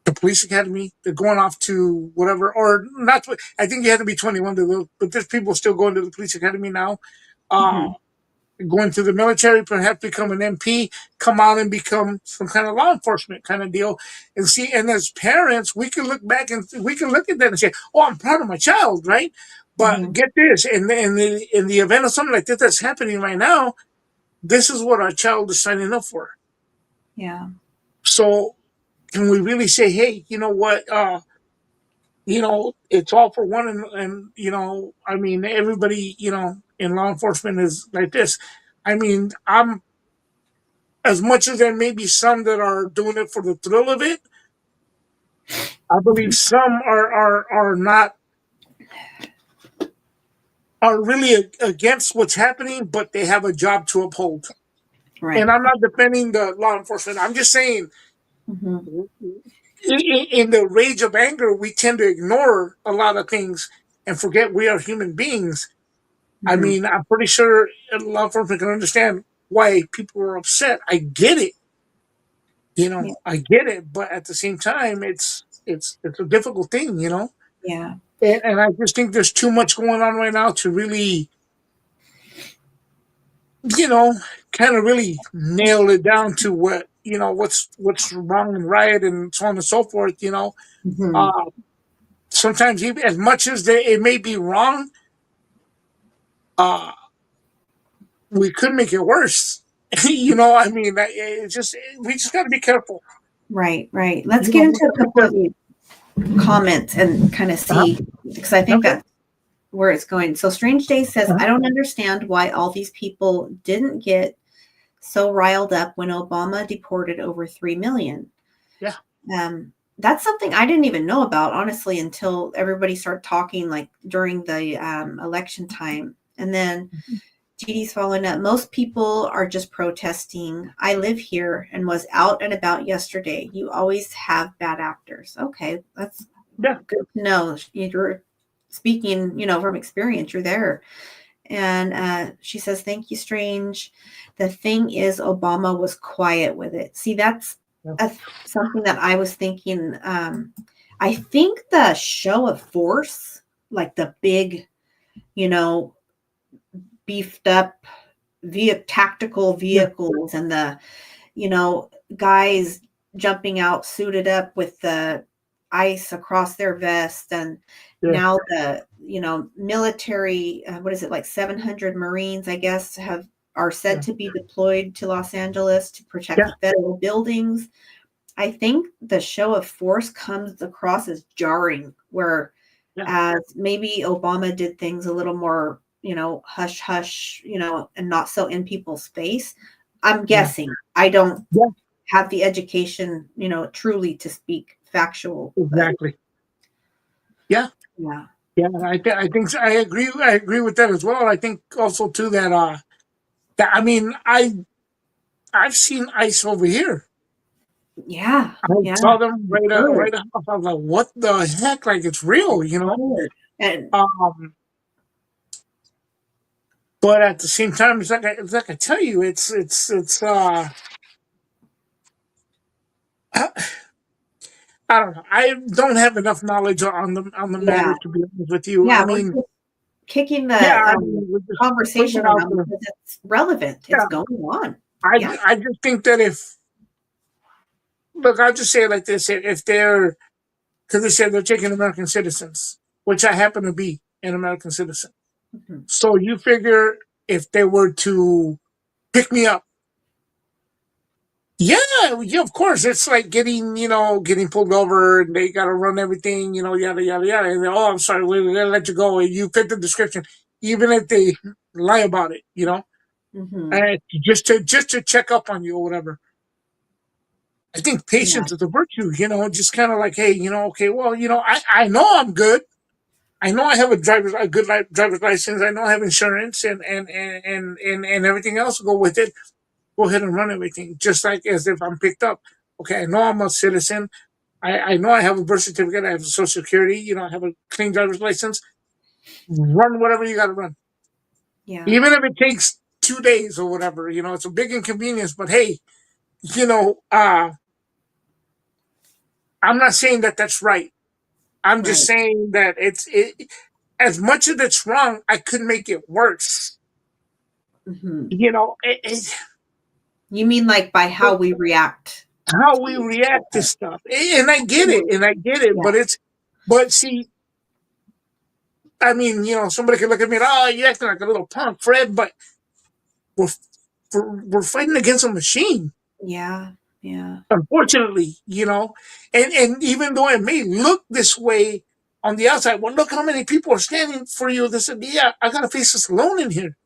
the police academy. They're going off to whatever, or not. I think you have to be 21 to go, but there's people still going to the police academy now. Uh, Mm-hmm. Going to the military, perhaps become an MP, come out and become some kind of law enforcement kind of deal, and see. And as parents, we can look back and we can look at that and say, "Oh, I'm proud of my child," right? But Mm-hmm. get this, in the event of something like this that's happening right now, this is what our child is signing up for. Yeah. So can we really say, hey, you know what? It's all for one, and I mean, everybody, in law enforcement is like this. I mean, I'm as much as there may be some that are doing it for the thrill of it. I believe some are not are really against what's happening, but they have a job to uphold. And Right. I'm not defending the law enforcement. I'm just saying, Mm-hmm. in the rage of anger, we tend to ignore a lot of things and forget we are human beings. I Mm-hmm. mean, I'm pretty sure law enforcement can understand why people are upset. I get it. Yeah. I get it. But at the same time, it's a difficult thing. Yeah. And I just think there's too much going on right now to really, you know, kind of really nail it down to what's wrong and right and so on and so forth. Mm-hmm. Uh, Sometimes even as much as it may be wrong, uh, we could make it worse. I mean, it's just we just got to be careful. Right. Right. Let's get We into got a to be couple of careful. these comments and kind of Uh-huh. see, because I think Okay. that's where it's going. So Strange Day says, Uh-huh. I don't understand why all these people didn't get so riled up when Obama deported over 3 million. Yeah. That's something I didn't even know about, honestly, until everybody started talking like during the election time. And then GD's following up. Most people are just protesting. I live here and was out and about yesterday. You always have bad actors. Okay, that's Yeah. good to know. You're speaking, from experience. You're there. And she says, "Thank you, Strange. The thing is, Obama was quiet with it. See, that's Yeah. something that I was thinking. I think the show of force, like the big, you know, beefed up tactical Yeah. vehicles and the, guys jumping out suited up with the ice across their vest, and Yeah. now the, military, what is it, like 700 Marines, I guess, are said Yeah. to be deployed to Los Angeles to Yeah. protect federal buildings. I think the show of force comes across as jarring, where Yeah. as maybe Obama did things a little more, hush hush, and not so in people's face. I'm Yeah. guessing. I don't Yeah. have the education, truly to speak factual, but Exactly. Yeah. yeah. Yeah. I think I agree. I agree with that as well. I think also too that I mean I've seen ice over here. Yeah. I Yeah. saw them It's right hard. off. I was like, what the heck? Like, it's real, It's you know? hard. And Um, but at the same time, it's like I tell you, I don't know. I don't have enough knowledge on the yeah. matter to be honest with you. I Yeah. We're mean, just kicking yeah, the I mean, we're just putting conversation it out around there. because it's relevant. It's Yeah, going on. I Yeah. I just think that if look, I'll just say it like this: if they're because they said they're taking American citizens, which I happen to be an American citizen. Mhm. So you figure if they were to pick me up, yeah, of course, it's like getting pulled over and they got to run everything, yada yada yada. And oh, I'm sorry, we're gonna let you go. And you fit the description, even if they lie about it, Mhm. and just to check up on you or whatever. I think Yeah. patience is a virtue, just kind of like, hey, okay, well, I know I'm good. I know I have a good driver's license. I know I have insurance and everything else will go with it. Go ahead and run everything, just like as if I'm picked up. Okay, I know I'm a citizen. I know I have a birth certificate. I have a social security. I have a clean driver's license. Run whatever you got to run, Yeah. even if it takes 2 days or whatever. It's a big inconvenience, but hey, you know, uh, I'm not saying that that's right. I'm just Right. saying that as much as it's wrong, I could make it worse. Mhm. You know, it, You mean like by how we react how to we it? react to Okay. stuff. And I get it, Absolutely. and I get it, Yeah. but see, I mean, somebody could look at me, oh, you acting like a little punk, Fred, but we're, we're fighting against a machine, Yeah. Yeah. unfortunately, and even though it may look this way on the outside, well, look how many people are standing for you. This and yeah, I got to face this alone in here.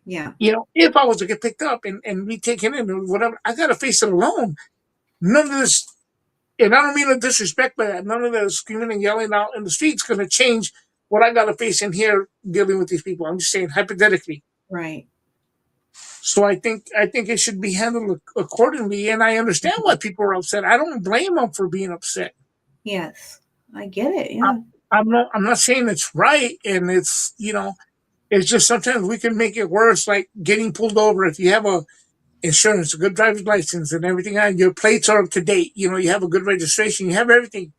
Yeah. If I was to get picked up and be taken in or whatever, I got to face it alone. None of this, and I don't mean to disrespect by that, none of the screaming and yelling out in the streets going to change what I got to face in here dealing with these people. I'm just saying hypothetically. Right. So I think it should be handled accordingly, and I understand why Mhm. people are upset. I don't blame them for being upset. Yes. I get it. I, Yeah. I'm not saying it's right, and it's just sometimes we can make it worse, like getting pulled over if you have a insurance, a good driver's license, and everything on your plates are up to date. You have a good registration, you have everything.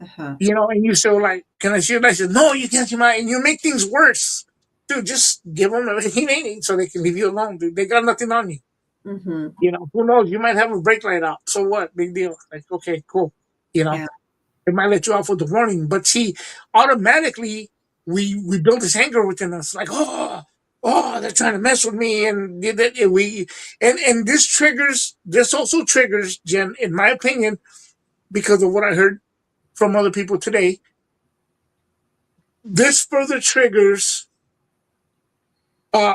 Uh-huh. And you say like, "Can I see your license?" No, you can't see mine, and you make things worse. Dude, just give them everything they need so they can leave you alone. Dude, they got nothing on you. Mhm. Who knows? You might have a brake light out. So what? Big deal. Like, okay, cool. You know, Yeah. it might let you off with the warning, but see, automatically we build this anger within us, like, oh, they're trying to mess with me, and and this also triggers Jen, in my opinion, because of what I heard from other people today. This further triggers uh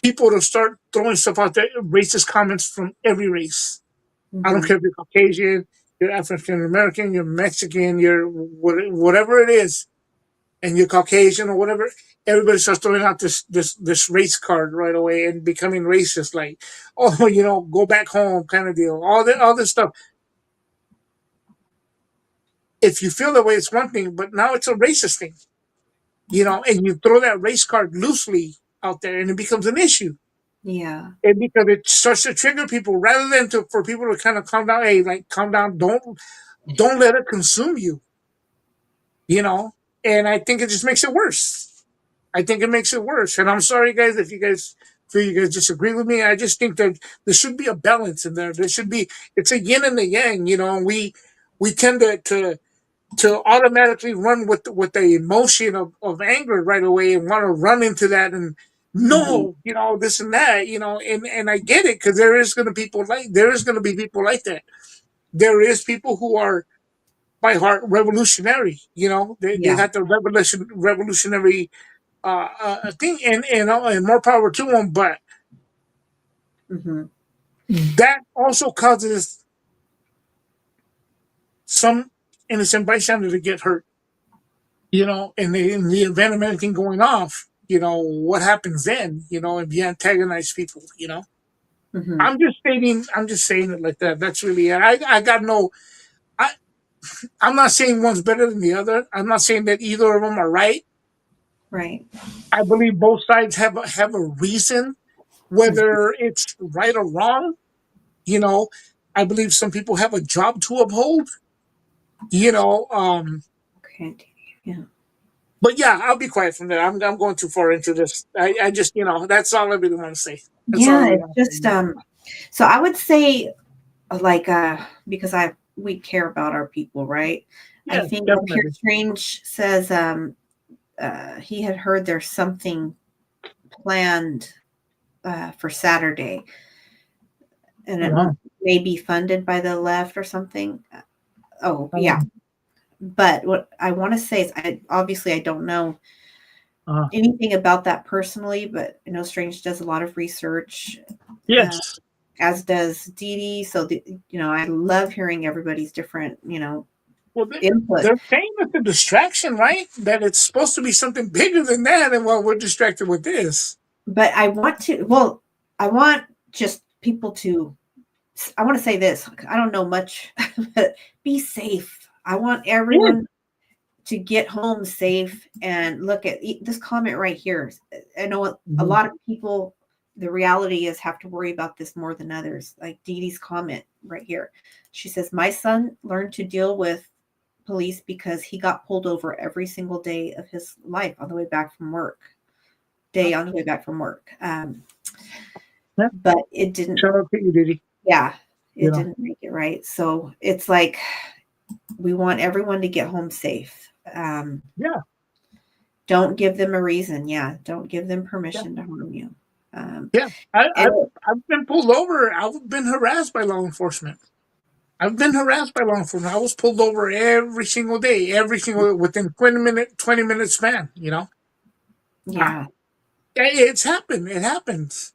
people to start throwing stuff out there, racist comments from every race. I don't Mhm. care if you're Caucasian, you're African American, you're Mexican, you're whatever it is, and you're Caucasian or whatever. Everybody starts throwing out this race card right away and becoming racist, like, oh, go back home kind of deal. All this stuff. If you feel that way, it's one thing, but now it's a racist thing, and you throw that race card loosely out there, and it becomes an issue. Yeah. And because it starts to trigger people, rather than for people to kind of calm down. Hey, like, calm down. Don't let it consume you. you know, and I think it just makes it worse. I think it makes it worse. And I'm sorry, guys, if you guys disagree with me. I just think that there should be a balance in there. There should be, it's a yin and a yang, and we tend to automatically run with the emotion of anger right away and want to run into that and Mhm. no, this and that, and I get it because there is gonna be people like that. There is people who are by heart revolutionary. They Yeah. got the revolutionary thing, and more power to them. But Mhm. that also causes some innocent bystander to get hurt. In the event of anything going off, what happens then? If you antagonize people. Hmm. I'm just saying it like that. That's really it. I got no. I I'm not saying one's better than the other. I'm not saying that either of them are right. Right. I believe both sides have a reason, Mhm. whether it's right or wrong. You know, I believe some people have a job to uphold. You know, Okay. Yeah. but yeah, I'll be quiet from there. I'm going too far into this. I just that's all I really want to say. That's all I Yeah. really It's want to just say. so I would say like because I we care about our people, right? I Yeah, think up here definitely. Strange says he had heard there's something planned for Saturday, and it Uh-huh. may be funded by the left or something. Oh yeah, Um, but what I want to say is I don't know uh, anything about that personally, but I know Strange does a lot of research, uh, yes. as does Dee Dee. So I love hearing everybody's different Well, input. they're saying it's a distraction, right? That it's supposed to be something bigger than that, and well, we're distracted with this. But I want just people to. I want to say this. I don't know much, but be safe. I want Yeah. everyone to get home safe and look at this comment right here. I know a Mhm. lot of people, the reality is, have to worry about this more than others. Like Dee Dee's comment right here. She says, my son learned to deal with police because he got pulled over every single day of his life on the way back from work. Uh, Day on the way back from work. yeah. But it didn't, Shout out to you, Diddy. yeah, You it know. didn't make it right. So it's like we want everyone to get home safe. Yeah. Don't give them a reason. Yeah, don't give them Yeah. permission to harm you. Um, Yeah. and I've been pulled over. I've been harassed by law enforcement. I've been harassed by law enforcement. I was pulled over every single day, every single within 20 minute span. Ah, yeah, it's happened. It happens.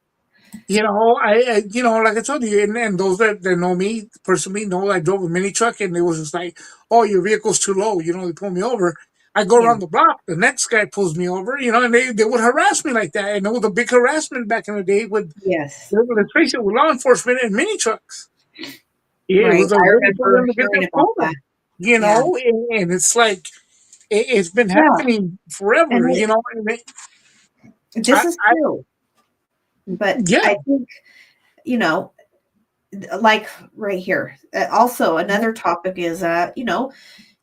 Like I told you, and those that know me personally know I drove a mini truck, and it was just like, oh, your vehicle's too low. They pull me over. I go yeah, around the block. The next guy pulls me over. And they would harass me like that. And it was a big harassment back in the day with, yes, let's face it, with law enforcement and mini trucks. Yeah, it right. was a I way for remember them to get hearing their about quota. that. Yeah, And it's like it's been yeah, happening and forever. And this is I true. But yeah, I think you know, like right here. Also, another topic is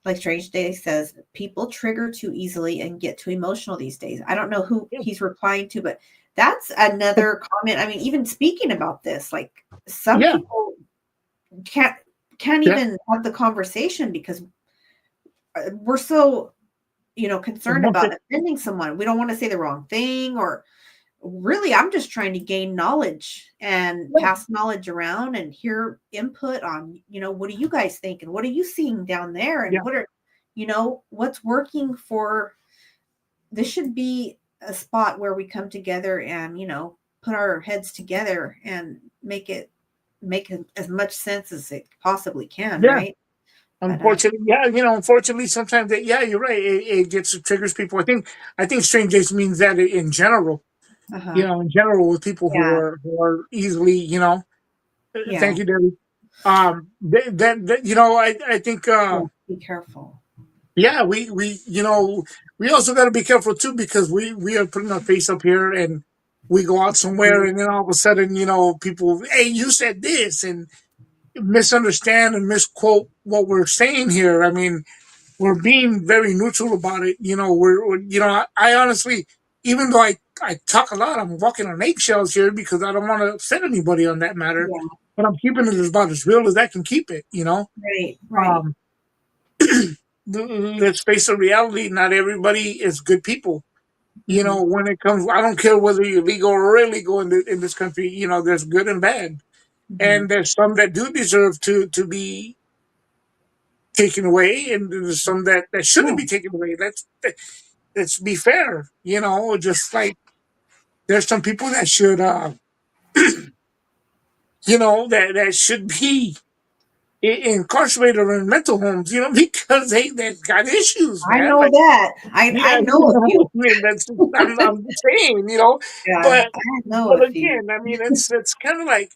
like Strange Day says, people trigger too easily and get too emotional these days. I don't know who yeah, he's replying to, but that's another comment. I mean, even speaking about this, like some yeah, people can't can't yeah. even have the conversation because we're so concerned about offending someone. We don't want to say the wrong thing, or really I'm just trying to gain knowledge and pass knowledge around and hear input on what do you guys think and what are you seeing down there and Yeah, what are what's working for this. Should be a spot where we come together and put our heads together and make as much sense as it possibly can, yeah. right? But Unfortunately, yeah, unfortunately, sometimes yeah, you're right. It gets triggers people. I think strange days means that in general. uh-huh, In general, with people who yeah, are easily, yeah, thank you, Debbie. I think, yeah, be careful. yeah, we also got to be careful too because we are putting our face up here and we go out somewhere and then all of a sudden, people, hey, you said this and misunderstand and misquote what we're saying here. I mean, we're being very neutral about it. I honestly, even though I talk a lot, I'm walking on eggshells here because I don't want to upset anybody on that matter. Yeah, But I'm keeping it about as real as I can keep it. right, right. Um, let's face the reality. Not everybody is good people. Hmm. When it comes, I don't care whether you're legal or illegal in this country. There's good and bad, Hmm. and there's some that do deserve to be taken away, and there's some that shouldn't Yeah, be taken away. Let's be fair. Just like there's some people that should, that should be incarcerated or in mental homes. Because they've got issues, I man. know Like, that. I yeah, know a few. I mean, I'm just saying, Yeah, but I know a but few. again, I mean, it's kind of like.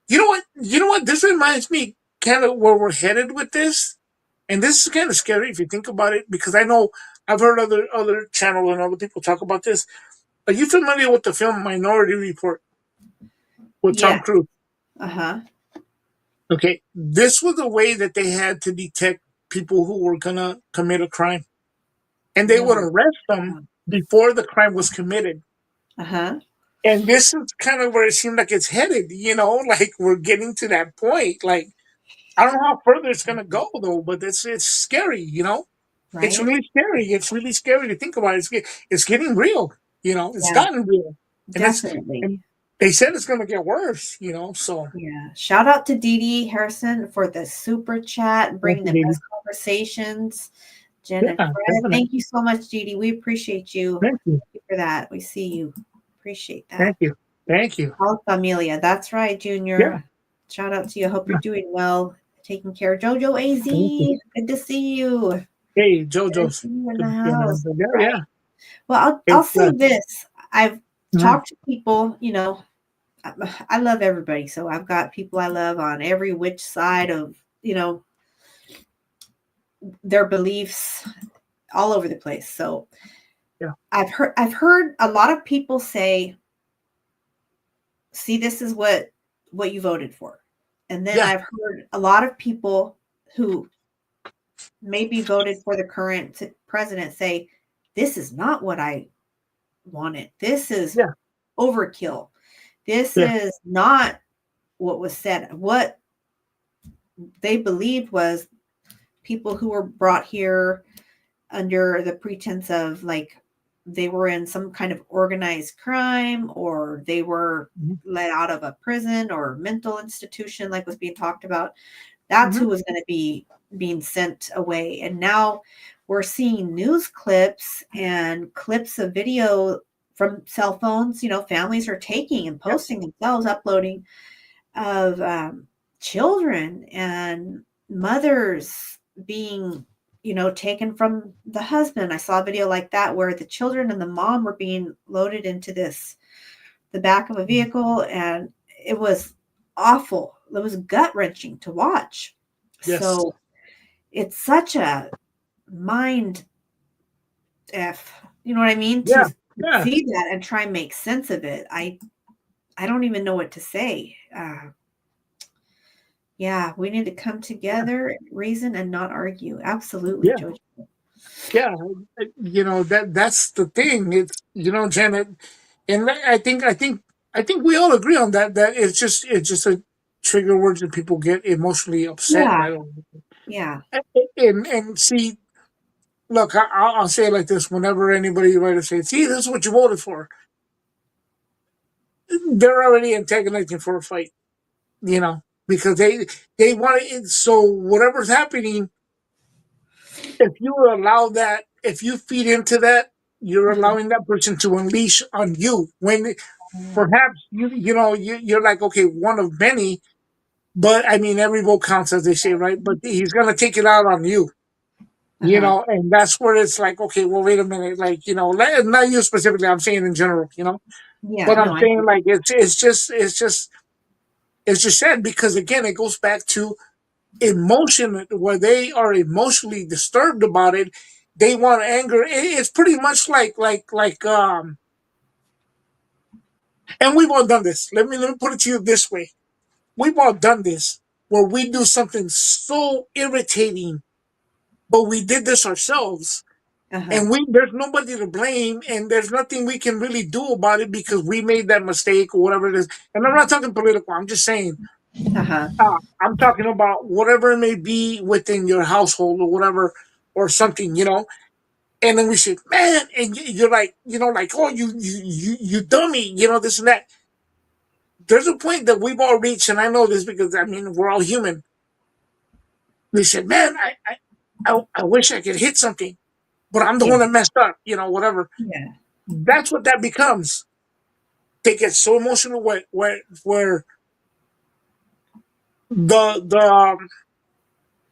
You know what? You know what? This reminds me kind of where we're headed with this, and this is kind of scary if you think about it, because I know I've heard other channels and other people talk about this. Are you familiar with the film Minority Report with Tom Yeah. Cruise? Uh-huh. Okay, this was a way that they had to detect people who were gonna commit a crime, and they would Really? arrest them Wow. before the crime was committed. Uh-huh. And this is kind of where it seemed like it's headed. Like we're getting to that point. Like I don't know how further it's gonna go though, but it's scary. It's Right? really scary. It's really scary to think about. It's getting real. It's Yeah, gotten real, and definitely. and they said it's gonna get worse. So Yeah. Shout out to Dee Dee Harrison for the super chat, thank bringing you, the baby. best conversations. Jen and Yeah, Fred, definitely. thank you so much, Dee Dee. We appreciate you. Thank you, Thank you for that. We see you. Appreciate thank that. you, thank you. All Amelia. That's right, Yeah, Junior. Shout out to you. Hope you're yeah, doing well. Taking care. Jojo thank you. AZ. Good to see you. Hey, Good to JoJo's see you in good the to see you, man. house. But That's yeah, right. yeah. Well, I'll It's say this. I've mhm. talked to people, I love everybody. So I've got people I love on every which side of, their beliefs all over the place. So Yeah, I've heard a lot of people say, see, this is what you voted for. And then yeah, I've heard a lot of people who maybe voted for the current president say, this is not what I wanted. This is yeah, overkill. This yeah. is not what was said. What they believed was people who were brought here under the pretense of like they were in some kind of organized crime or they were Mhm, let out of a prison or mental institution like was being talked about. That's mhm. who was going to be being sent away. And now we're seeing news clips and clips of video from cell phones, families are taking and Yeah, posting themselves, uploading of children and mothers being, taken from the husband. I saw a video like that where the children and the mom were being loaded into the back of a mhm. vehicle, and it was awful. It was gut wrenching to watch. Yes. So it's such a mind f. You know what I mean? To Yeah, yeah, see that and try and make sense of it. I don't even know what to say. Yeah, we need to come yeah, together, reason, and not argue. Absolutely, yeah, Jojo. yeah. That's the thing. It's Janet, and I think we all agree on that. That it's just a trigger word that people get emotionally upset. Yeah, I don't. yeah, And see, look, I'll say it like this: whenever anybody write to say, "See, this is what you voted for," they're already antagonizing for a fight. Because they want it. So whatever's happening, if you allow that, if you feed into that, you're uh-huh, allowing that person to unleash on you. When yeah, perhaps you're like, okay, one of many, but I mean every vote counts, as they say, right? But he's gonna take it out on you. uh-huh. And that's where it's like, okay, well, wait a minute, like, not you specifically, I'm saying in general. Yeah, But I'm no, I saying get like it's just sad because again, it goes back to emotion where they are emotionally disturbed about it. They want anger. It's pretty much like and we've all done this. Let me put it to you this way. We've all done this where we do something so irritating, but we did this ourselves. uh-huh, And there's nobody to blame, and there's nothing we can really do about it because we made that mistake or whatever it is. And I'm not talking political. I'm just saying uh-huh, I'm talking about whatever it may be within your household or whatever or something. And then we say, man, and you're like, like, oh, you dummy, this and that. There's a point that we've all reached, and I know this because I mean we're all human. We said, man, I wish I could hit something, but I'm the yeah, one that messed up, whatever. yeah, That's what that becomes. They get so emotional where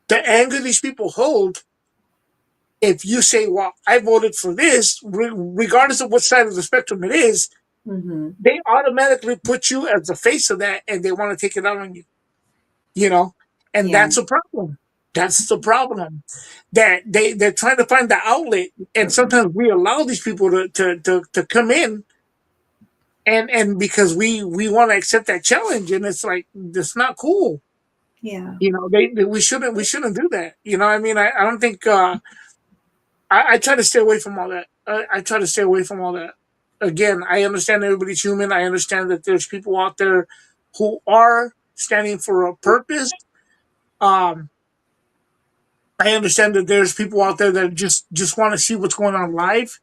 the anger these people hold. If you say, well, I voted for this, regardless of what side of the spectrum it is, Mm-hmm. they automatically put you as the face of that, and they want to take it out on you. You know, and Yeah. that's a problem. That's the problem. That they're trying to find the outlet, and sometimes we allow these people to come in, and because we want to accept that challenge, and it's like that's not cool. Yeah. You know, we shouldn't do that. You know, what I mean, I don't think I try to stay away from all that. I try to stay away from all that. Again, I understand everybody's human. I understand that there's people out there who are standing for a purpose. Um, I understand that there's people out there that just want to see what's going on live.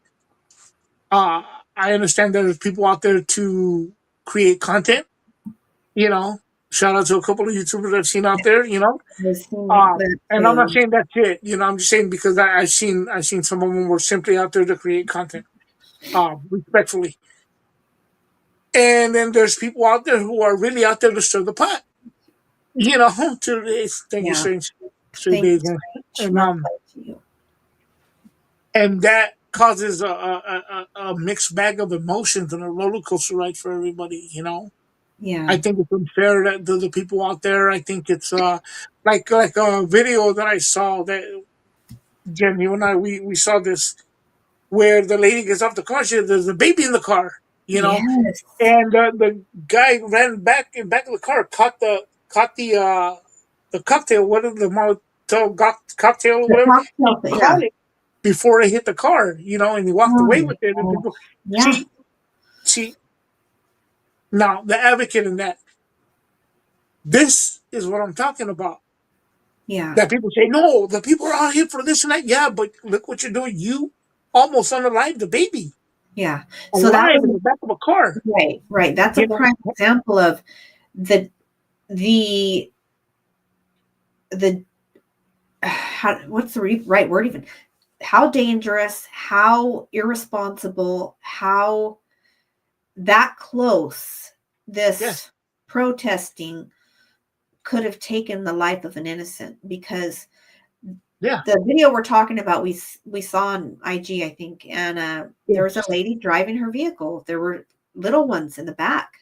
Uh, I understand there's people out there to create content. You know, shout out to a couple of YouTubers I've seen out there. You know, I've seen that and I'm not too. saying that's it. You know, I'm just saying because I've seen some of them were simply out there to create content. Respectfully. And then there's people out there who are really out there to stir the pot. You know, to thank you, Yeah. Strange Thank you, Days, man. Strange. And Much love to you. that causes a mixed bag of emotions and a roller coaster ride for everybody. You know, I Yeah. think it's unfair to the people out there. I think it's like a video that I saw that Jen, you and I we saw this where the lady gets off the car. There's a baby in the car. You know, Yes. and the guy ran back in back of the car, caught the cocktail, what is the Molotov cocktail or The whatever. He cocktail, caught yeah. it before it hit the car, and he walked Oh away my with it. And gosh. people Yeah. see now the advocate in that. This is what I'm talking about. Yeah. That people say, no, the people are out here for this and that. Yeah, but look what you're doing. You almost unalived the baby Yeah. So that alive in was the back of a car. right. Right. That's a You know, prime example of the the the how, what's the right word even? How dangerous, how irresponsible, how that close yeah, this protesting could have taken the life of an innocent, because yeah, the video we're talking about, we saw on IG, I think, and yeah, there was a lady driving her vehicle. There were little ones in the back.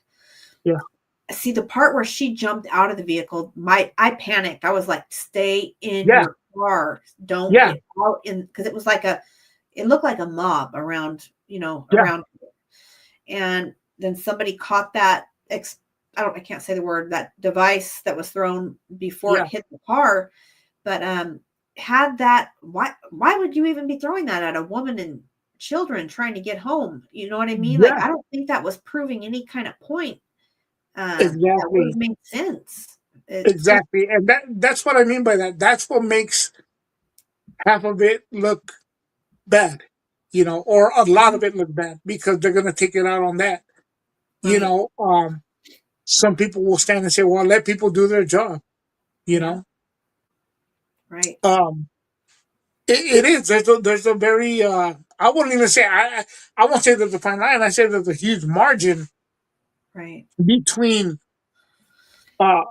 yeah, See the part where she jumped out of the vehicle, I panicked. I was like, "Stay in yeah, your car. Don't yeah, get out in," because it was like it looked like a mob around, yeah, around. And then somebody caught that I can't say the word, that device that was thrown before it yeah, hit the car. But had that, why would you even be throwing that at a woman and children trying to get home? You know what I mean? Like, yeah. I don't think that was proving any kind of point that would Exactly. have made sense. It's just Exactly. And that's what I mean by that. That's what makes half of it look bad, or a lot of it look bad because they're gonna take it out on that. You right. know, some people will stand and say, well, let people do their job, you Yeah. know. Right. Um it is. There's a very I wouldn't even say I won't say there's a fine line, I say there's a huge margin Right. between uh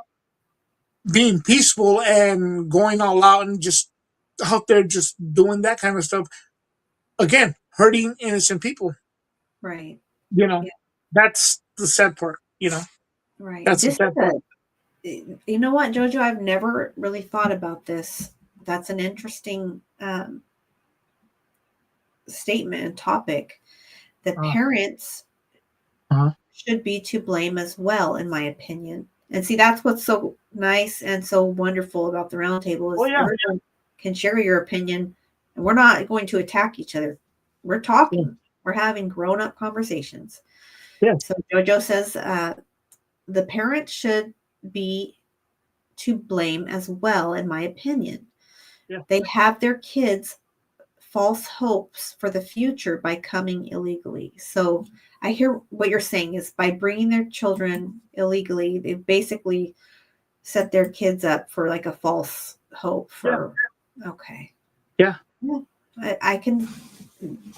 being peaceful and going all out and just out there just doing that kind of stuff, again, hurting innocent people. Right. You know, Yeah. that's the sad part. Right. That's the This is sad part. you know what, Jojo? I've never really thought about this. That's an interesting statement and topic. The Uh, parents uh, should be to blame as well, in my opinion. And see, that's what's so nice and so wonderful about the roundtable oh is yeah, everyone can share your opinion, and we're not going to attack each other. We're yeah, talking. We're having grown-up conversations. yeah, So Jojo says the parents should be to blame as well, in my opinion. yeah, They have their kids false hopes for the future by coming illegally. So I hear what you're saying is by bringing their children illegally, they basically set their kids up for like a false hope yeah, for, okay. yeah, Yeah, I can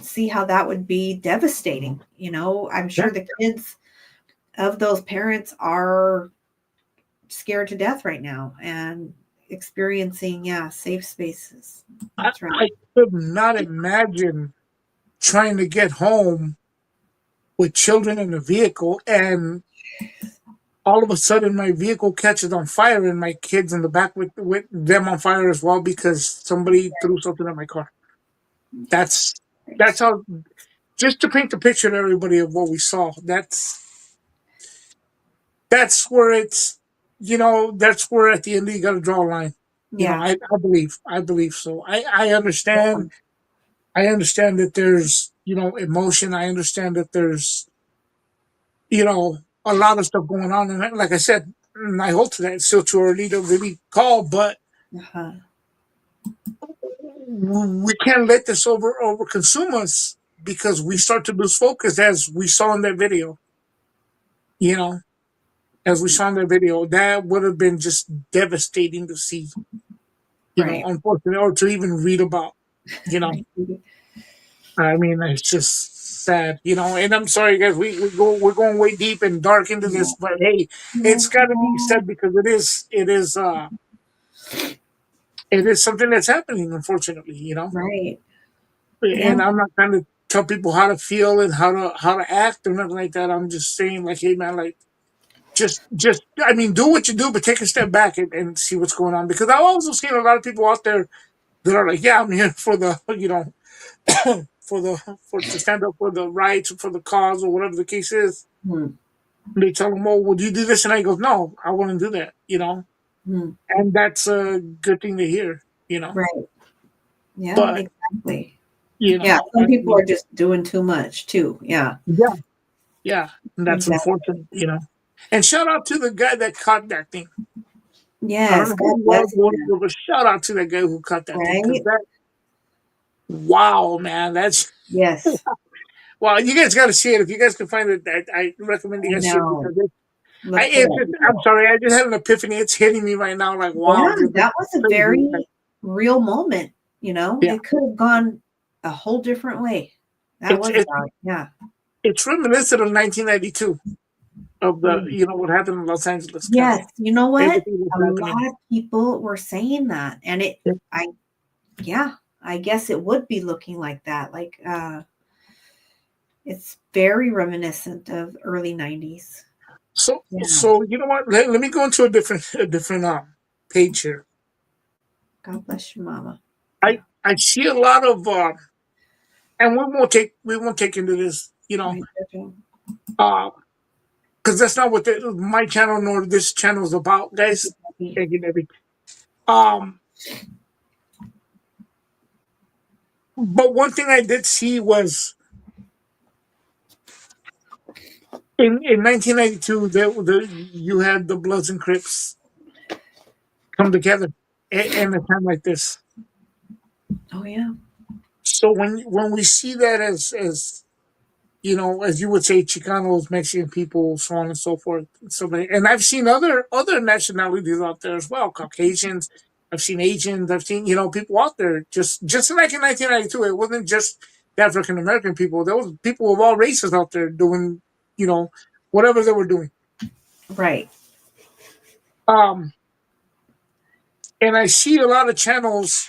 see how that would be devastating. I'm yeah. sure the kids of those parents are scared to death right now and experiencing, yeah, safe spaces. That's right. I could not imagine trying to get home with children in the vehicle, and all of a sudden my vehicle catches on fire, and my kids in the back with them on fire as well because somebody threw something at my car. That's that's Right. how, just to paint the picture to everybody of what we saw. That's where it's, that's where at the end you got to draw a line. Yeah. I believe so. I understand that there's, emotion. I understand that there's, a lot of stuff going on. And like I said, I hold to that. It's still too early to really call, but Uh-huh. we can't let this over consume us because we start to lose focus, as we saw in that video. You know, as we saw in that video, that would have been just devastating to see. Right. Unfortunately, or to even read about. You know, Right. I mean, it's just sad. And I'm sorry, guys. We're going way deep and dark into Yeah. this, but hey, it's No, got to be no. said because it is something that's happening, unfortunately. Right. Yeah. And I'm not trying to tell people how to feel and how to act or nothing like that. I'm just saying, like, hey, man, like, just I mean, do what you do, but take a step back and see what's going on. Because I've also seen a lot of people out there that are like, yeah, I'm here for the, to stand up for the rights or for the cause or whatever the case is. Hmm. And they tell them, oh, would you do this? And I go, no, I wouldn't do that. Hmm. And that's a good thing to hear. Right. Yeah, But, exactly. Yeah, some I people are mean, just doing too much too. Yeah. yeah, yeah, and that's Exactly. unfortunate. And shout out to the guy that caught that thing. I don't Yes. know who God he was, bless what he him. was, but shout out to that guy who caught that thing. Because Right? wow, man, that's, Yes. wow, you guys got to see it. If you guys can find it, I recommend you I guys see it know. because Look for that I'm video. sorry, I just had an epiphany. It's hitting me right now, like, wow, Yeah, dude, that's that was a crazy. Like, very real moment. yeah, It could have gone a whole different way. That it's, was it's, God. Yeah. it's reminiscent of 1992, of the, Mm. what happened in Los Angeles County. Yes. You know what? Everything was A happening. lot of people were saying that. And Yeah. I, yeah, I guess it would be looking like that. Like, it's very reminiscent of early 90s. Yeah. So you know what? Let me go into a different page here. God bless you, Mama. Yeah. I see a lot of and we won't take into this, Right, Jojo. uh, because that's not what my channel nor this channel is about, Thank you, guys. Debbie. Thank you, Debbie. Um, but one thing I did see was in 1992 you had the Bloods and Crips come together in a time like this. Oh, yeah. So when we see that as you would say, Chicanos, Mexican people, so on and so forth. And I've seen other nationalities out there as well, Caucasians. I've seen Asians. I've seen people out there. Just like in 1992, it wasn't just the African American people. There was people of all races out there doing you know whatever they were doing. Right. Um, and I see a lot of channels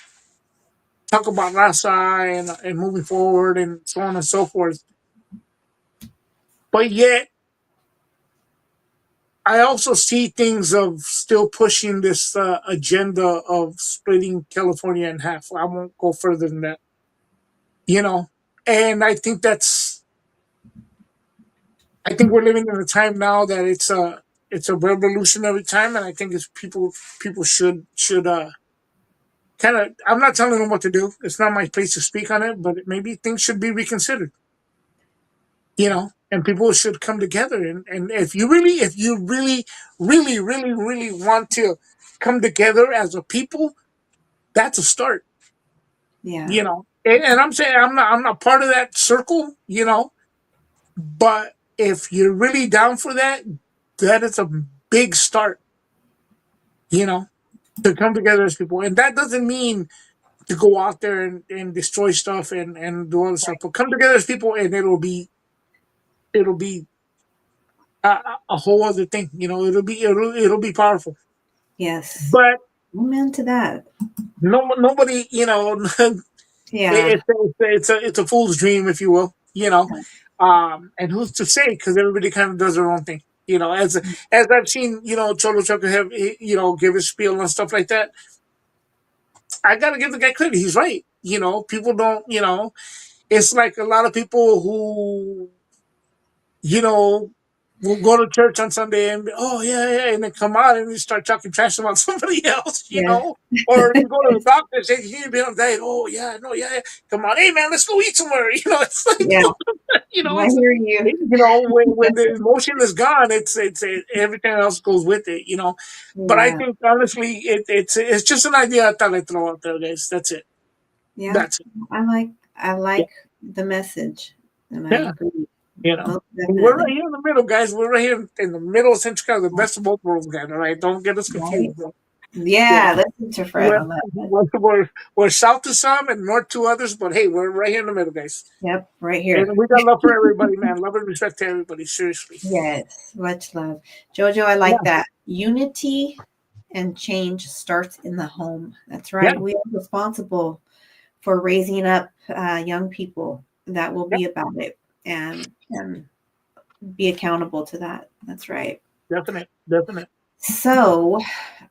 talk about Rasa and moving forward and so on and so forth. But yet I also see things of still pushing this agenda of splitting California in half. I won't go further than that, you know. And I think we're living in a time now that it's a revolutionary time, and I think it's people should kind of. I'm not telling them what to do. It's not my place to speak on it, but maybe things should be reconsidered, and people should come together. And if you really want to come together as a people, that's a start. Yeah. And I'm saying I'm not part of that circle, but if you're really down for that, that is a big start, you know, to come together as people. And that doesn't mean to go out there and destroy stuff and do other stuff, but come together as people, and it'll be a whole other thing. It'll be powerful. Yes. But Amen to that. nobody, Yeah. it's a fool's dream, if you will. And who's to say? Because everybody kind of does their own thing. As I've seen, Cholo Chucker have, give his spiel and stuff like that. I gotta give the guy credit. He's right. People don't. It's like a lot of people who, you know, will go to church on Sunday and oh yeah, yeah, and then come out and you start talking trash about somebody else. Yeah. Or you go to the doctor and say you been on diet. Oh yeah, no, yeah, yeah. Come on, hey man, let's go eat somewhere. It's like Yeah. I it's hear you. when the emotion is gone, everything else goes with it. But I Yeah. think honestly, it's just an idea I thought I'd throw out there, guys. That's it. Yeah. That's it. I Yeah, like the message, and I yeah. agree. You know, Most we're right definitely. here in the middle, guys. We're right here in the middle of Central Chicago, the best of both worlds, guys. All right, don't get us Right? confused, bro. You Yeah, know, listen to Fred we're, on that one. we're south to some and north to others, but hey, we're right here in the middle, guys. Yep, right here. And we got love for everybody, man. Love and respect to everybody. Seriously. Yes, much love. Jojo, I Yeah, like that. Unity and change starts in the home. That's yeah, right. We are responsible for raising up young people that will yeah. be about it and be accountable to that. That's right. Definite, definite. So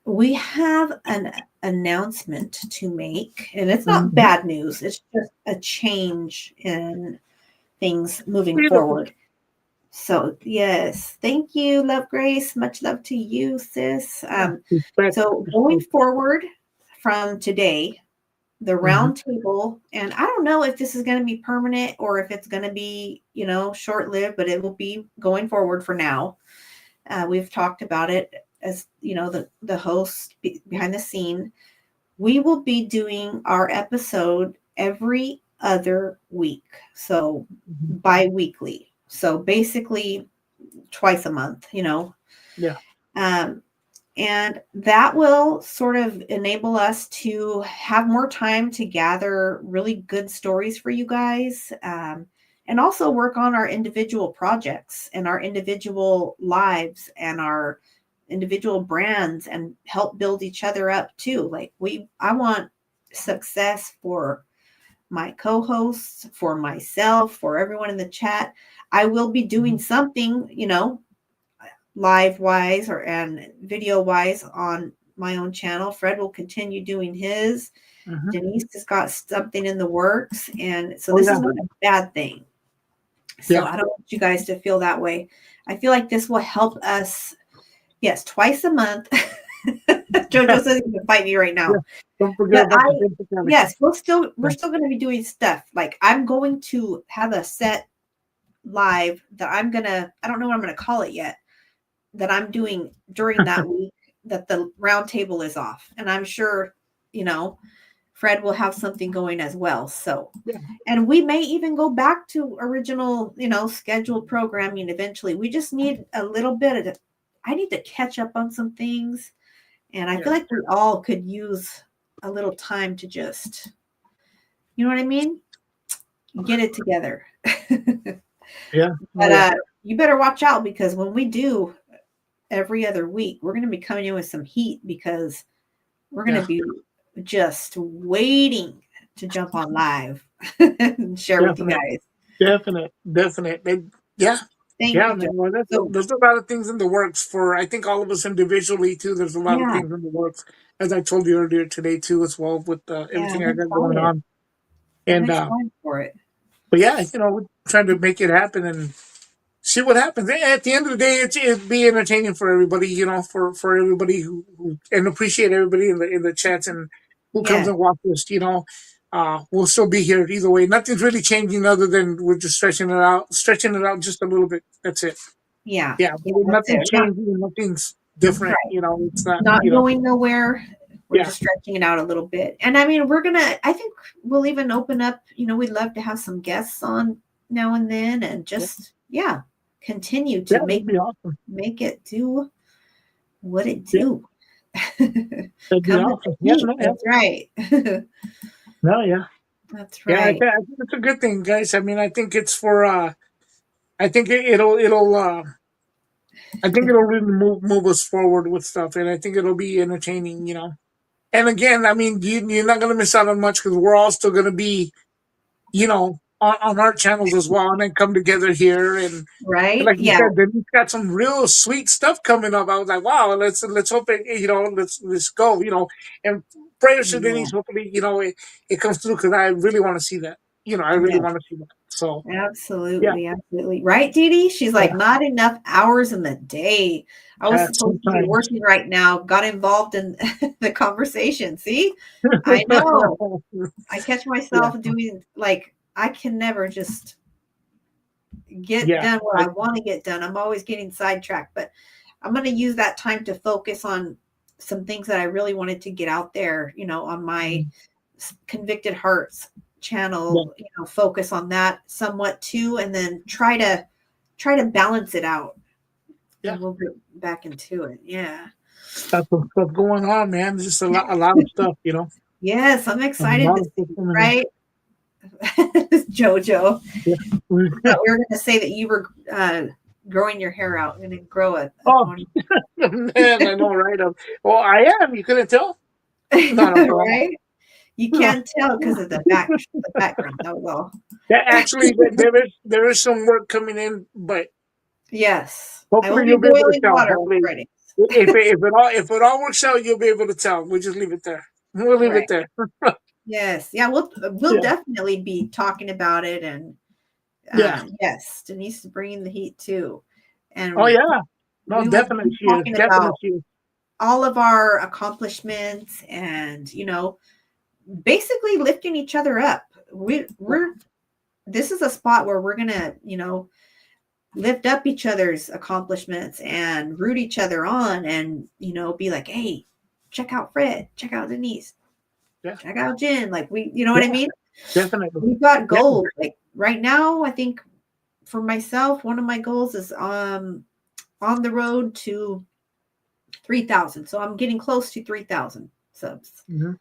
we have an announcement to make, and it's not Mm-hmm. bad news. It's just a change in things moving Beautiful. forward. So yes, thank you, Love Grace. Much love to you, sis. Yeah. Respect, So going respect. forward from today, the Mm-hmm. round table, and I don't know if this is going to be permanent or if it's going to be, short lived, but it will be going forward for now. We've talked about it as the host behind the scene. We will be doing our episode every other week, so Mm-hmm. bi-weekly. So basically twice a month. Yeah. Um, and that will sort of enable us to have more time to gather really good stories for you guys, and also work on our individual projects and our individual lives and our individual brands and help build each other up too. Like I want success for my co-hosts, for myself, for everyone in the chat. I will be doing something, live wise and video wise on my own channel. Fred will continue doing his. Mm-hmm. Denise has got something in the works. And so Oh this is yeah, not a bad thing. So yeah, I don't want you guys to feel that way. I feel like this will help us, yes, twice a month. Jojo says he can fight me right yeah. now. Don't forget But about the technicality. yes, we're still going to be doing stuff. Like I'm going to have a set live that I don't know what I'm going to call it yet, that I'm doing during that week that the round table is off. And I'm sure, Fred will have something going as well. So, Yeah, and we may even go back to original, scheduled programming eventually. We just need a little bit of I need to catch up on some things. And I feel yeah, like we all could use a little time to just, you know what I mean? Get it together. yeah. Oh But yeah, you better watch out because when we do every other week, we're going to be coming in with some heat because we're going yeah. to be just waiting to jump on live and share with you Definite, guys. definite. Yeah, Thank yeah, you, man. Joe. Well, So, there's a lot of things in the works for I think all of us individually too. There's a lot of yeah, things in the works, as I told you earlier today too, as well with yeah, everything I'm I got going excited. on. I'm And excited for it. but yeah, we're trying to make it happen and see what happens. At the end of the day, it'd be entertaining for everybody, for everybody who and appreciate everybody in the chats and who comes Yeah, and watches. We'll still be here either way. Nothing's really changing other than we're just stretching it out just a little bit. That's it. yeah, Yeah, but yeah, that's it. nothing's changing. Nothing's different. Right. It's not. Not going nowhere. We're Yeah, just stretching it out a little bit. And I mean, I think we'll even open up, we'd love to have some guests on now and then and yeah, just, yeah, continue yeah. to That'd be awesome. make it do what it Yeah, do. that'd be Come with the awesome. Yeah, heat. no, yeah, That's right. no, yeah, That's yeah. right. I think it's a good thing, guys. I mean, I think it's for. I think it'll. I think it'll really move us forward with stuff, and I think it'll be entertaining. And again, I mean, you're not gonna miss out on much because we're all still gonna be, on our channels as well, and then come together here. And Right? like you Yeah. said, then he's got some real sweet stuff coming up. I was like, wow, let's hope it, let's go, and prayers to Yeah. Denise. Hopefully, it comes through, because I really want to see that. I really Yeah. want to see that. So yeah, Absolutely, absolutely. Right, Dee Dee? She's yeah, like, not enough hours in the day. I was supposed to be sometimes. working right now, got involved in the conversation. See? I know. I catch Yeah, myself doing like I can never just get yeah, done what I want to get done. I'm always getting sidetracked, but I'm going to use that time to focus on some things that I really wanted to get out there, on my Convicted Hearts yeah, channel, focus on that somewhat too, and then try to balance it out, yeah. and we'll get back into it. Yeah. Got some stuff going on, man. Just a lot of stuff, Yes, I'm A excited lot to of stuff see, coming in. right? Jojo. Yeah. Thought we were going to say that you were growing your hair out. Going to grow a Oh, pony. man, I know, right? Well, I am. You couldn't tell? No, no, no. Right? You No. can't tell because of the background. That was all. Yeah, actually, there is some work coming in, but Yes. I will hopefully be you'll be able to boiling tell. water on Hopefully, Friday. if it all works out, you'll be able to tell. We'll just leave it there. We'll leave it Right. there. Yes. Yeah, we'll Yeah, definitely be talking about it, and yeah. yes, Denise is bringing the heat too. Oh And yeah. No, we will definitely be she is. talking Definitely about she is. all of our accomplishments and, basically lifting each other up. We're this is a spot where we're gonna, lift up each other's accomplishments and root each other on, and, be like, hey, check out Fred, check out Denise, Yeah, check out Jen. Like, you know what I yeah. mean? Definitely. We've got Yeah, goals. Like right now, I think for myself, one of my goals is on the road to 3,000. So I'm getting close to 3,000 subs. hmm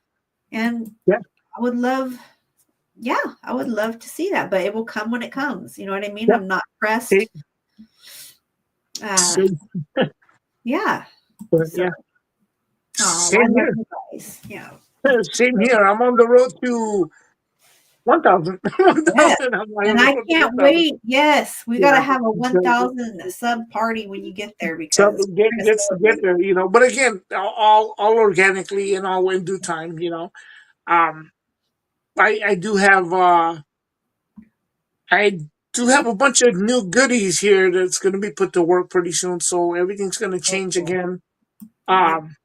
And yeah. I would love, yeah, I would love to see that, but it will come when it comes. You know what I mean? Yeah. I'm not pressed. Same, Uh, same, yeah. but So, yeah. oh, I Same love here. you guys. Yeah. Same here. I'm on the road to 1,000. Yeah. 1,000. I'm not And even I close to can't 1,000. wait. Yes, we got Yeah. to have a So, 1,000 sub party when you get there, so because get we're going to get celebrate. there. But again, all organically and all in due time. Um, I do have I do have a bunch of new goodies here that's going to be put to work pretty soon. So everything's going to So change cool. again. Yep. Um,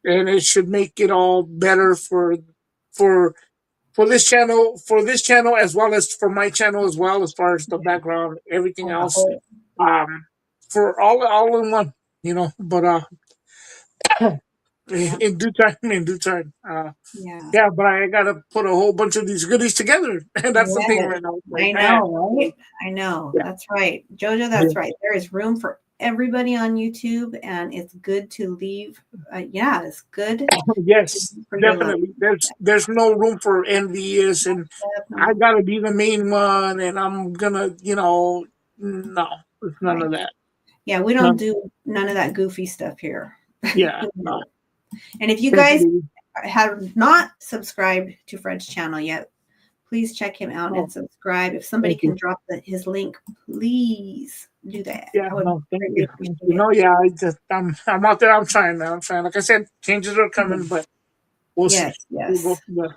and it should make it all better for for this channel as well as for my channel as well, as far as the background, everything On the else. whole. Um, for all in one. But Yep. in due time. Yeah. Yeah, but I gotta put a whole bunch of these goodies together, and that's the thing Yes, right now. It's like, I man, know, right? I know. yeah, That's right. Jojo, yeah. that's right. There is room for everybody on YouTube, and it's good to leave. Yeah, it's good Yes, for your love. definitely. There's no room for envious, and I Definitely. gotta be the main one, and I'm gonna, no, it's none Right. of that. Yeah, we don't None. do none of that goofy stuff here. Yeah, no, No. And if you guys definitely. have not subscribed to Fred's channel yet, please check him out Oh, and subscribe. If somebody thank you. can drop his link, please do that. Yeah, I would no, thank greatly you. appreciate it. Yeah, I'm out there. I'm trying, man. I'm trying. Like I said, changes are coming, but we'll see. Yes, We'll go yes. from there.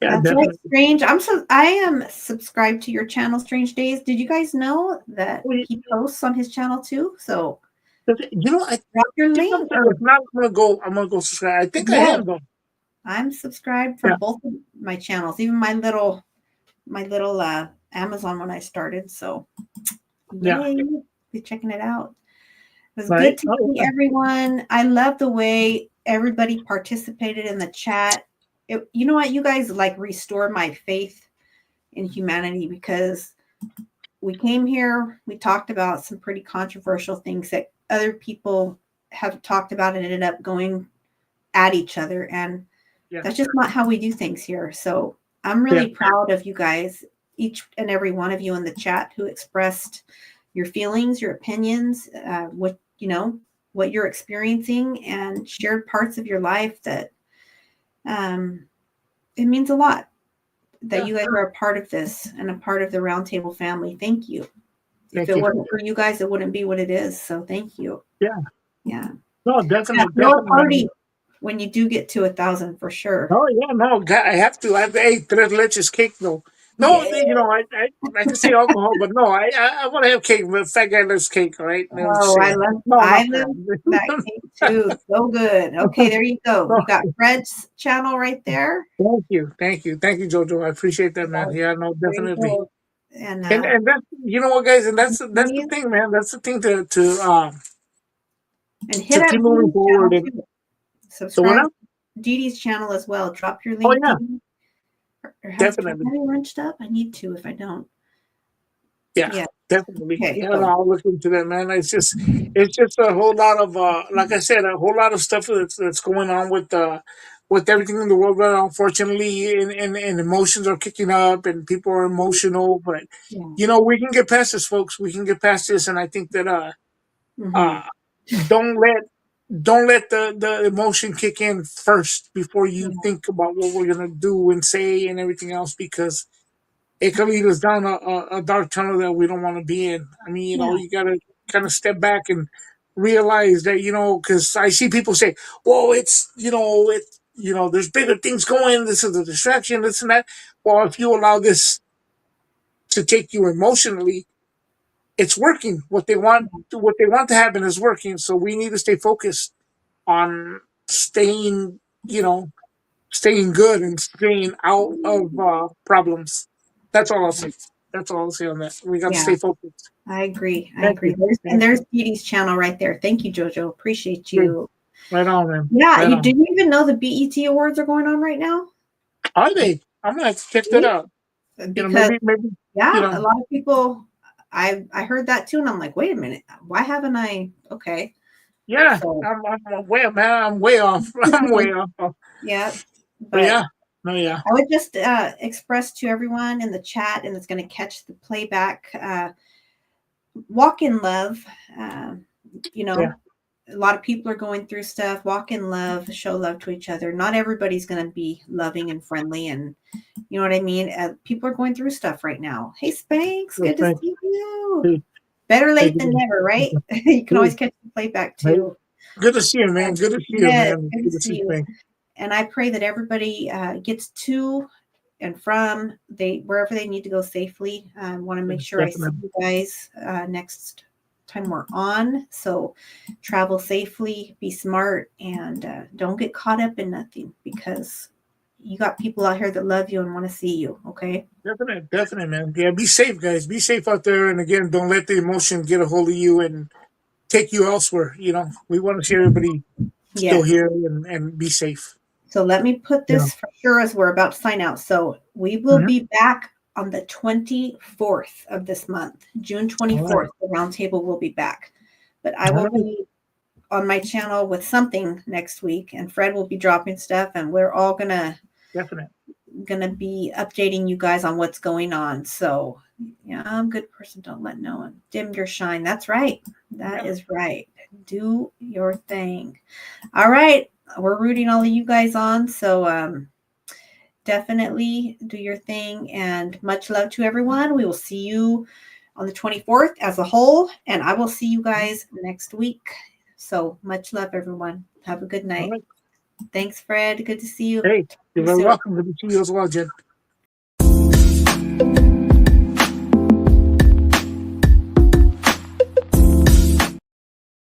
Yeah, That's right, definitely. Strange. I am subscribed to your channel, Strange Days. Did you guys know that Well, he posts on his channel too? So I drop your think I'm link. gonna, Or if not, I'm gonna go subscribe. I think I yes, am though. I'm subscribed Yeah, from both of my channels, even my little Amazon when I started. So yeah. yay, be checking it out. It was good Right. to Oh see yeah. everyone. I love the way everybody participated in the chat. You know what? You guys like restore my faith in humanity, because we came here, we talked about some pretty controversial things that other people have talked about and ended up going at each other. And Yeah. that's just not how we do things here. So I'm Yeah. really proud of you guys, each and every one of you in the chat who expressed your feelings, your opinions, what you're experiencing, and shared parts of your life that it means a lot. that Yeah. you guys are a part of this and a part of the Roundtable family. Thank you. If Thank it you. wasn't for you guys, it wouldn't be what it is. So thank you. Yeah. Yeah. No, Yeah. definitely, Throw a definitely, man. party when you do get to 1,000 for sure. Oh yeah, no, I have to. I have to eat tres leches cake though. No, Yeah. I can say alcohol, but no, I want to have cake. But fat guy loves cake, all right? No, just Oh, saying. No, I not love that. that cake too. So good. Okay, there you go. No, You got Fred's channel right there. thank you, Jojo. I appreciate that, man. Yeah, no, There you definitely. go. And And that's you know what, guys, and that's the please, thing, man. That's the thing and hit to up keep Dee moving Dee's channel forward. And too. so what Subscribe up? to Dee Dee's channel as well. Drop your Oh link, yeah, Dee Dee. Or do I definitely. have it wrenched up? I need to if I don't. Yeah, Yeah. definitely. Okay. Yeah, no, So I'll look into that, man. It's just a whole lot of, like I said, a whole lot of stuff that's going on with everything in the world right now. Unfortunately, and emotions are kicking up, and people are emotional. But yeah. you know, we can get past this, folks. We can get past this, and I think that Mm-hmm. uh, don't let don't let the emotion kick in first before you Yeah. think about what we're gonna do and say and everything else, because it could lead us down a dark tunnel that we don't want to be in. I mean, you know, Yeah. you got to kind of step back and realize that, you know, because I see people say, well, there's bigger things going. This is a distraction, this and that. Well, if you allow this to take you emotionally, it's working. What they want to happen is working. So we need to stay focused on staying, you know, staying good and staying out of problems. That's all I'll say. That's all I'll say on that. We got to Yeah. stay focused. I agree. I Thank agree. you. And Thank there's you. Dee Dee's channel right there. Thank you, Jojo. Appreciate Great. you. Right on, man. Yeah. Right You on. did you even know the BET awards are going on right now? Are they? I'm gonna have to check that See? out. You know, Because you yeah, a know, lot of people I heard that too and I'm like, wait a minute, why haven't I okay. yeah. So I'm way, man. I'm way off. I'm way off. yeah. But But yeah, no, yeah, I would just express to everyone in the chat and it's gonna catch the playback, walk in love. Uh, you yeah, know, a lot of people are going through stuff. Walk in love, show love to each other. Not everybody's going to be loving and friendly, and you know what I mean. People are going through stuff right now. Hey, Spanx, yeah. good to see you. Hey, Better hey, late than never, right? You can hey, always catch the playback hey. too. Good to see you, man. Good to see you, Yes, man. good to Good to see see you, you. man. And I pray that everybody gets to and from they wherever they need to go safely. I want to Yeah, make sure I see definitely, you guys next time we're on. So travel safely, be smart, and don't get caught up in nothing because you got people out here that love you and want to see you. Okay. definitely, man. Yeah, be safe, guys. Be safe out there. And again, don't let the emotion get a hold of you and take you elsewhere. You know, we want to see everybody still Yes. here and be safe. So let me put You know. this for sure as we're about to sign out. So we will Mhm. be back on the 24th of this month, June All right. 24th. The roundtable will be back. But I All will right. be on my channel with something next week, and Fred will be dropping stuff, and we're all Definitely. gonna be updating you guys on what's going on. So yeah, I'm a good person. Don't let no one dim your shine. That's right. That Yeah. is right. Do your thing. All right. We're rooting all of you guys on. So definitely do your thing and much love to everyone. We will see you on the 24th as a whole, and I will see you guys next week. So much love, everyone. Have a good All night. right. Thanks, Fred. Good to see you. Hey, Talk to you're you very soon. welcome. Good to see you as well, Jen.